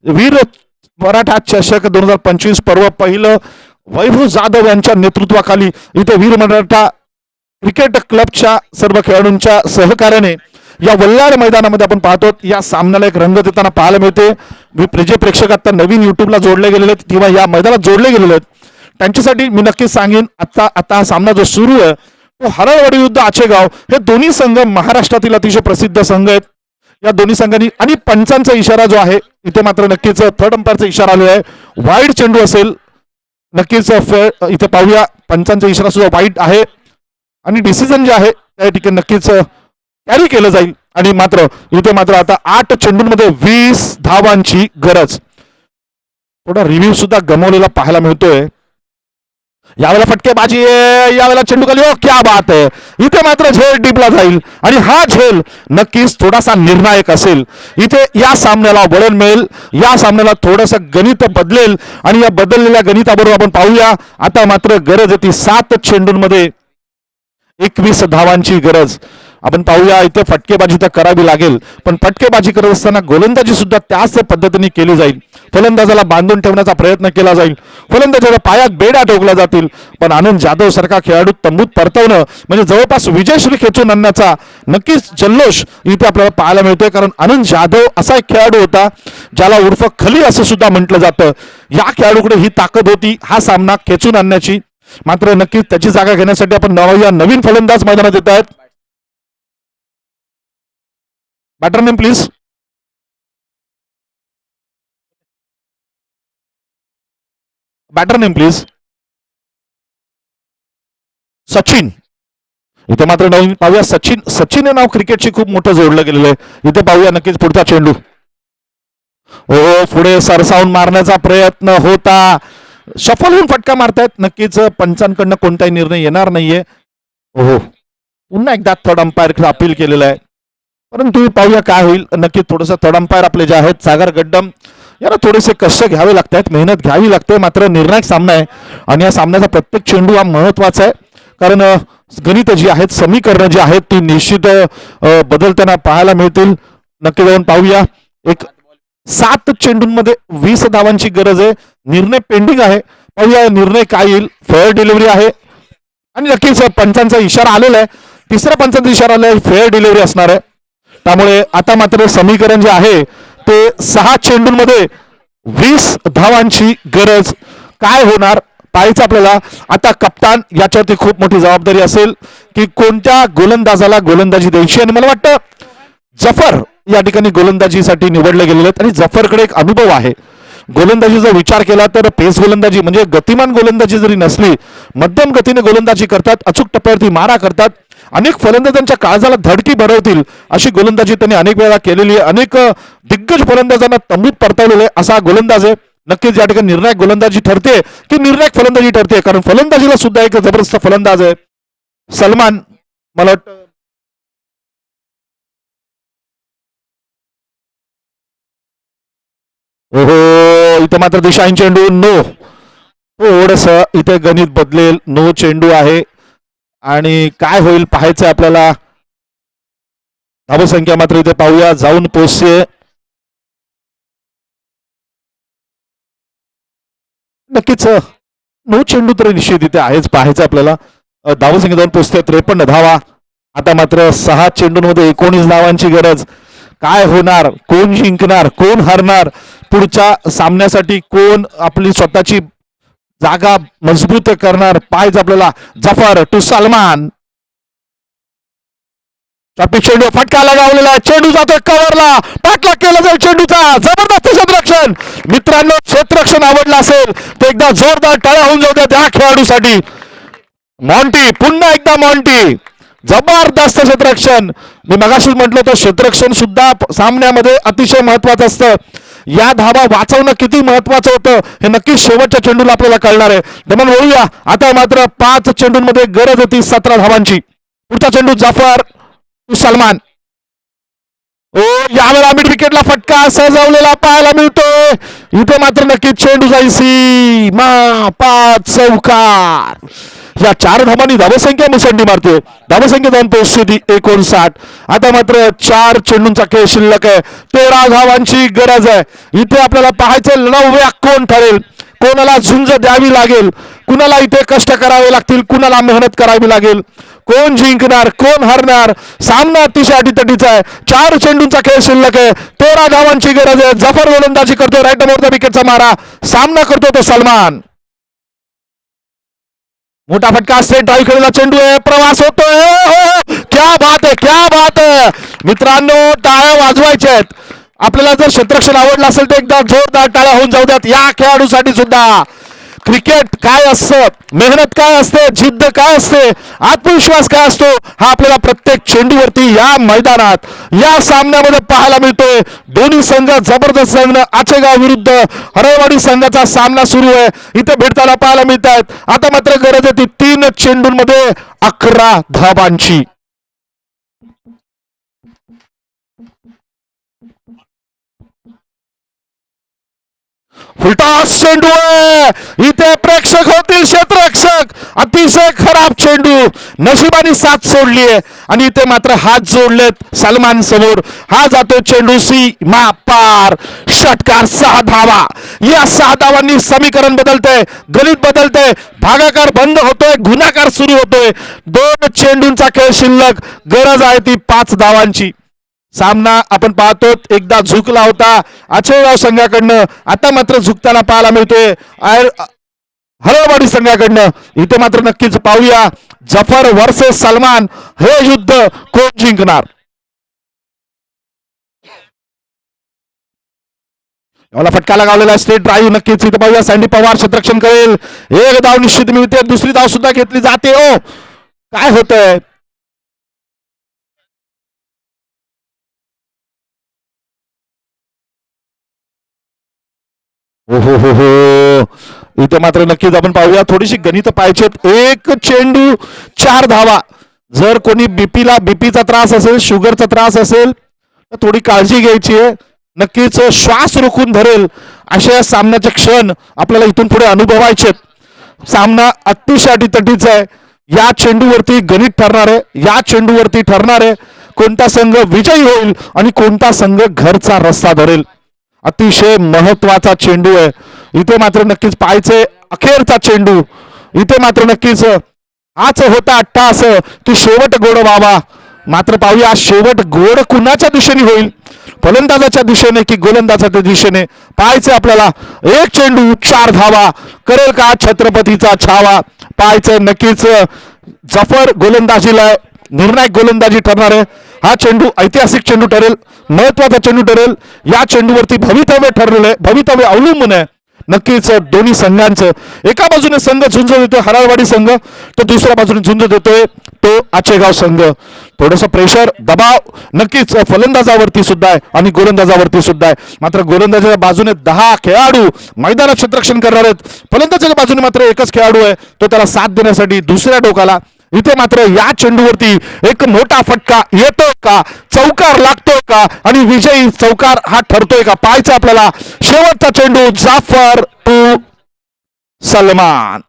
वीर मराठा चषक 2025 पर्व पहिलं वैभव जाधव यांच्या नेतृत्वाखाली इथे वीर मराठा क्रिकेट क्लबच्या सर्व खेळाडूंच्या सहकार्याने या वल्लाड मैदानामध्ये आपण पाहतो या सामन्याला एक रंग देताना पाहायला मिळते. जे प्रेक्षक आता नवीन युट्यूबला जोडले गेलेले आहेत किंवा या मैदानात जोडले गेलेले आहेत त्यांच्यासाठी मी नक्कीच सांगेन आता हा सामना जो सुरू आहे तो हरळवाडी विरुद्ध आचेगाव हे दोन्ही संघ महाराष्ट्रातील अतिशय प्रसिद्ध संघ आहेत. या दोन्ही संघांनी आणि पंचांचा इशारा जो आहे इथे मात्र नक्कीच थर्ड अंपायरचा इशारा आलेला आहे. वाईड चेंडू असेल नक्कीच इथे पाहूया. पंचांचा इशारा सुद्धा वाईट आहे आणि डिसिजन जे आहे त्या ठिकाणी नक्कीच कॅरी केलं जाईल. आणि मात्र इथे मात्र आता 8 चेंडूंमध्ये 20 धावांची गरज. थोडा रिव्ह्यू सुद्धा गमावलेला पाहायला मिळतोय. यावेळेला फटकेबाजी यावेळेला चेंडू खाली. क्या बात आहे. इथे मात्र झेल डीपला जाईल आणि हा झेल नक्कीच थोडासा निर्णायक असेल. इथे या सामन्याला वळण मिळेल. या सामन्याला थोडंसं गणित बदलेल आणि या बदललेल्या गणिताबरोबर आपण पाहूया. आता मात्र गरज येते 7 चेंडूंमध्ये 21 धावांची गरज. आपण पाहूया इथे फटकेबाजी तर करावी लागेल पण फटकेबाजी करत असताना गोलंदाजी सुद्धा त्याच पद्धतीने केली जाईल. फलंदाजाला बांधून ठेवण्याचा प्रयत्न केला जाईल. फलंदाजाच्या पायात बेड्या ठोकल्या जातील पण आनंद जाधव सारखा खेळाडू तंबूत परतवणं म्हणजे जवळपास विजयश्री खेचून आणण्याचा नक्कीच जल्लोष इथे आपल्याला पाहायला मिळतोय. कारण आनंद जाधव असा एक खेळाडू होता ज्याला उर्फ खली असं सुद्धा म्हटलं जातं. या खेळाडूकडे ही ताकद होती हा सामना खेचून आणण्याची. मात्र नक्कीच त्याची जागा घेण्यासाठी आपण नवीन फलंदाज मैदानात येत आहेत. Batter name please. Batter name please. Sachin. इथे मात्र नवीन पाहूया सचिन हे नाव क्रिकेटशी खूप मोठं जोडलं गेलेलं आहे. इथे पाहूया नक्कीच पुढचा चेंडू. हो पुढे सरसावून मारण्याचा प्रयत्न होता. शफल होऊन फटका मारतायत. नक्कीच पंचांकडनं कोणताही निर्णय येणार नाहीये. हो पुन्हा एकदा थर्ड अंपायर अपील केलेलं आहे परंतु पाहूया काय होईल. नक्कीच थोडंसं थर्ड अंपायर आपले जे आहेत सागर गड्डम याला थोडेसे कष्ट घ्यावे लागतात मेहनत घ्यावी लागते. मात्र निर्णायक सामना आहे आणि या सामन्याचा प्रत्येक चेंडू हा महत्वाचा आहे. कारण गणित जी आहेत समीकरणं जी आहेत ती निश्चित बदलताना पाहायला मिळतील. नक्की जाऊन पाहूया. एक 7 चेंडूंमध्ये 20 धावांची गरज आहे. निर्णय पेंडिंग आहे. पाहूया निर्णय काय येईल. फेअर डिलिव्हरी आहे आणि नक्कीच पंचांचा इशारा आलेला आहे. तिसऱ्या पंचांचा इशारा आलेला आहे फेअर डिलिव्हरी असणार आहे. त्यामुळे आता मात्र समीकरण जे आहे ते 6 चेंडूंमध्ये 20 धावांची गरज. काय होणार पाहायचं आपल्याला. आता कप्तान याच्यावरती खूप मोठी जबाबदारी असेल की कोणत्या गोलंदाजाला गोलंदाजी द्यायची. आणि मला वाटतं जफर या ठिकाणी गोलंदाजीसाठी निवडले गेलेले आहेत आणि जफरकडे एक अनुभव आहे. गोलंदाजीचा विचार केला तर पेस गोलंदाजी म्हणजे गतिमान गोलंदाजी जरी नसली मध्यम गतीने गोलंदाजी करतात. अचूक टप्प्यावरती मारा करतात. अनेक फलंदाजांच्या काळजाला धडकी भरवतील अशी गोलंदाजी त्यांनी अनेक वेळा केलेली आहे. अनेक दिग्गज फलंदाजांना तंबूत परतवलेले असा गोलंदाज आहे. नक्कीच या ठिकाणी निर्णायक गोलंदाजी ठरते की निर्णायक फलंदाजी ठरते. कारण फलंदाजीला सुद्धा एक जबरदस्त फलंदाज आहे सलमान. मला वाटतं हो इथे मात्र दिशाहीन चेंडू. नो थोडस इथे गणित बदलेल. नो चेंडू आहे आणि काय होईल पाहायचं आपल्याला. धावसंख्या मात्र इथे पाहूया जाऊन पोचते. नक्कीच नो चेंडू तर निश्चित इथे आहेच पाहायचं आपल्याला. धावसंख्या जाऊन पोचते 53 धावा. आता मात्र 6 चेंडूंमध्ये 19 धावांची गरज. काय होणार कोण जिंकणार कोण हरणार पुढच्या सामन्यासाठी कोण आपली स्वतःची जागा मजबूत करणार पाहायचं आपल्याला. जफर टू सलमान. टॉपिक चेंडू फटका लगावलेला आहे. चेंडू जातोय कव्हरला, पाठलाग केला जाईल चेंडूचा. जबरदस्त क्षेत्ररक्षण. मित्रांनो, क्षेत्ररक्षण आवडलं असेल तर एकदा जोरदार टाळ्या होऊन जाऊ द्या त्या खेळाडूसाठी. मॉन्टी, पुन्हा एकदा मॉन्टी, जबरदस्त क्षेत्ररक्षण. मी मगाशीच म्हटलं होतं क्षेत्ररक्षण सुद्धा सामन्यामध्ये अतिशय महत्वाचं असतं. या धावा वाचवणं किती महत्वाचं होतं हे नक्कीच शेवटच्या चेंडूला आपल्याला कळणार आहे. दमन वळूया. आता मात्र 5 चेंडूंमध्ये गरज होती 17 धावांची. पुढचा चेंडू जाफर टू सलमान. ओ, यावेळेला मिड विकेटला फटका सजवलेला पाहायला मिळतोय. इथे मात्र नक्कीच चेंडू जाईल सीमा 5 चौकार. या 4 धावांनी धावसंख्या मुसंडी मारते. धावसंख्या जाऊन पोहोचते 59. आता मात्र 4 चेंडूंचा खेळ शिल्लक आहे. 13 धावांची गरज आहे. इथे आपल्याला पाहायचं लढवया कोण ठरेल, कोणाला झुंज द्यावी लागेल, कुणाला इथे कष्ट करावे लागतील, कुणाला मेहनत करावी लागेल, कोण जिंकणार कोण हरणार. सामना अतिशय अटीतटीचा आहे. 4 चेंडूंचा खेळ शिल्लक आहे. 13 धावांची गरज आहे. जफर गोलंदाजी करतो, राईट मोर विकेटचा मारा. सामना करतो तो सलमान. मोठा फटका, स्ट्रेट ड्राईव्ह खेळलेला चेंडू आहे. प्रवास होतोय. हो, क्या बात आहे, क्या बात आहे. मित्रांनो, टाळ्या वाजवायच्या आहेत. आपल्याला जर क्षेत्ररक्षण आवडलं असेल तर एकदा जोरदार टाळ्या होऊन जाऊ द्यात या खेळाडूसाठी सुद्धा. क्रिकेट काय असतं, मेहनत काय असते, जिद्द काय असते, आत्मविश्वास काय असतो, हा आपल्याला प्रत्येक चेंडूवरती या मैदानात या सामन्यामध्ये पाहायला मिळतोय. दोन्ही संघ जबरदस्त संघ. आचेगाव विरुद्ध हरळवाडी संघाचा सामना सुरू आहे. इथे भेटताना पाहायला मिळत आहेत. आता मात्र गरज आहे ती 3 चेंडूंमध्ये 11 धावांची. फुलटॉस चेंडू आहे. इथे प्रेक्षक होतील क्षेत्ररक्षक. अतिशय खराब चेंडू. नशिबाने साथ सोडली आहे आणि इथे मात्र हात जोडलेत सलमान समोर. हा जातो चेंडू सीमा पार. षटकार 6 धावा. या 6 धावांनी समीकरण बदलतंय, गणित बदलतंय. भागाकार बंद होतोय, गुणाकार सुरू होतोय. 2 चेंडूंचा खेळ शिल्लक. गरज आहे ती 5 धावांची. सामना आपण पाहतो एकदा झुकला होता आचेगाव संघाकडनं. आता मात्र झुकताना पाहायला मिळतोय हरळवाडी संघाकडनं. इथे मात्र नक्कीच पाहूया जफर वर्सेस सलमान, हे युद्ध कोण जिंकणार. याला फटका लगावलेला स्ट्रेट ड्राईव्ह. नक्कीच इथे पाहूया सँडी पवार क्षेत्ररक्षण करेल. 1 धाव निश्चित मिळते. दुसरी धाव सुद्धा घेतली जाते. ओ, काय होतंय. हो हो हो हो, इथे मात्र नक्कीच आपण पाहूया. थोडीशी गणित पाहिजेत. 1 चेंडू 4 धावा. जर कोणी बीपीचा त्रास असेल, शुगरचा त्रास असेल तर थोडी काळजी घ्यायची आहे. नक्कीच श्वास रोखून धरेल अशा सामन्याचे क्षण आपल्याला इथून पुढे अनुभवायचे. सामना अतिशय अटीतटीचा आहे. या चेंडूवरती गणित ठरणार आहे. या चेंडूवरती ठरणार आहे कोणता संघ विजयी होईल आणि कोणता संघ घरचा रस्ता धरेल. अतिशय महत्वाचा चेंडू आहे. इथे मात्र नक्कीच पाहायचे अखेरचा चेंडू. इथे मात्र नक्कीच हाच होता अट्टास की शेवट गोड व्हावा. मात्र पाहूया शेवट गोड कुणाच्या दिशेने होईल, फलंदाजाच्या दिशेने की गोलंदाजाच्या दिशेने. पाहायचे आपल्याला. 1 चेंडू 4 धावा. करेल का छत्रपतीचा छावा. पाहायचं नक्कीच. जफर गोलंदाजीला निर्णायक गोलंदाजी ठरणार आहे. हा चेंडू ऐतिहासिक चेंडू ठरेल, महत्वाचा चेंडू ठरेल. या चेंडूवरती भवितव्य ठरलेलं आहे, भवितव्य अवलंबून आहे. नक्कीच दोन्ही संघांचं. एका बाजूने संघ झुंज देतोय हरळवाडी संघ, तर दुसऱ्या बाजूने झुंज देतोय तो आचेगाव संघ. थोडंसं प्रेशर, दबाव नक्कीच फलंदाजावरती सुद्धा आहे आणि गोलंदाजावरती सुद्धा आहे. मात्र गोलंदाजाच्या बाजूने 10 खेळाडू मैदानात क्षेत्ररक्षण करणार आहेत. फलंदाजाच्या बाजूने मात्र एकच खेळाडू आहे, तो त्याला साथ देण्यासाठी दुसऱ्या टोकाला. इथे मात्र या चेंडूवरती एक मोठा फटका येतोय का, चौकार लागतोय का आणि विजयी चौकार हा ठरतोय का. पाहायचं आपल्याला. शेवटचा चेंडू जाफर टू सलमान.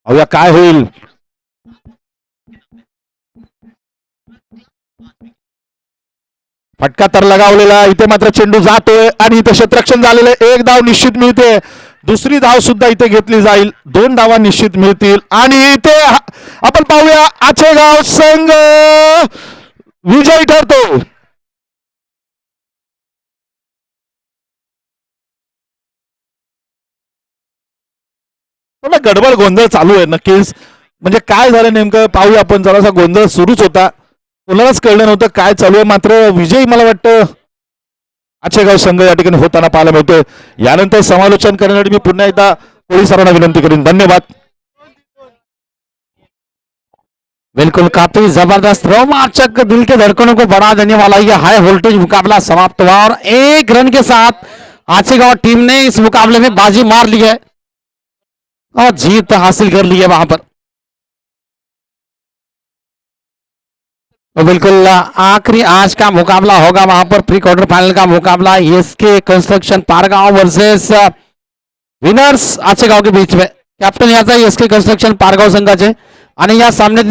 अवया काय होईल. फटका तर लगावलेला. इथे मात्र चेंडू जातोय आणि इथे क्षेत्ररक्षण झालेलं. 1 धाव निश्चित मिळते. दुसरी धाव सुद्धा इथे घेतली जाईल. 2 धावा निश्चित मिळतील आणि इथे आपण पाहूया आचेगाव संघ विजयी ठरतो. गडबड गोंधळ चालू आहे नक्कीच. म्हणजे काय झालं नेमकं पाहूया आपण. जरासा गोंधळ सुरूच होता. कोणालाच कळलं नव्हतं काय चालू आहे. मात्र विजयी मला वाटतं आचेगाव संघ या ठिकाणी होताना पाहायला मिळतोय. यानंतर समालोचन करण्यासाठी मी पुन्हा एकदा कोळी सरांना विनंती करेन. धन्यवाद. बिल्कुल काफी जबरदस्त रोमांचक, दिल के धड़कनों को बढ़ा देने वाला ये हाई वोल्टेज मुकाबला समाप्त हुआ और एक रन के साथ आचेगांव टीम ने इस मुकाबले में बाजी मार ली है और जीत हासिल कर ली है वहां पर। तो बिल्कुल आखिरी आज का मुकाबला होगा वहां पर, प्री क्वार्टर फाइनल का मुकाबला SK construction Pargaon versus winners Achegaon के बीच में. कॅप्टन याचा एसके कंस्ट्रक्शन पारगाव संघाचे आणि या सामन्यात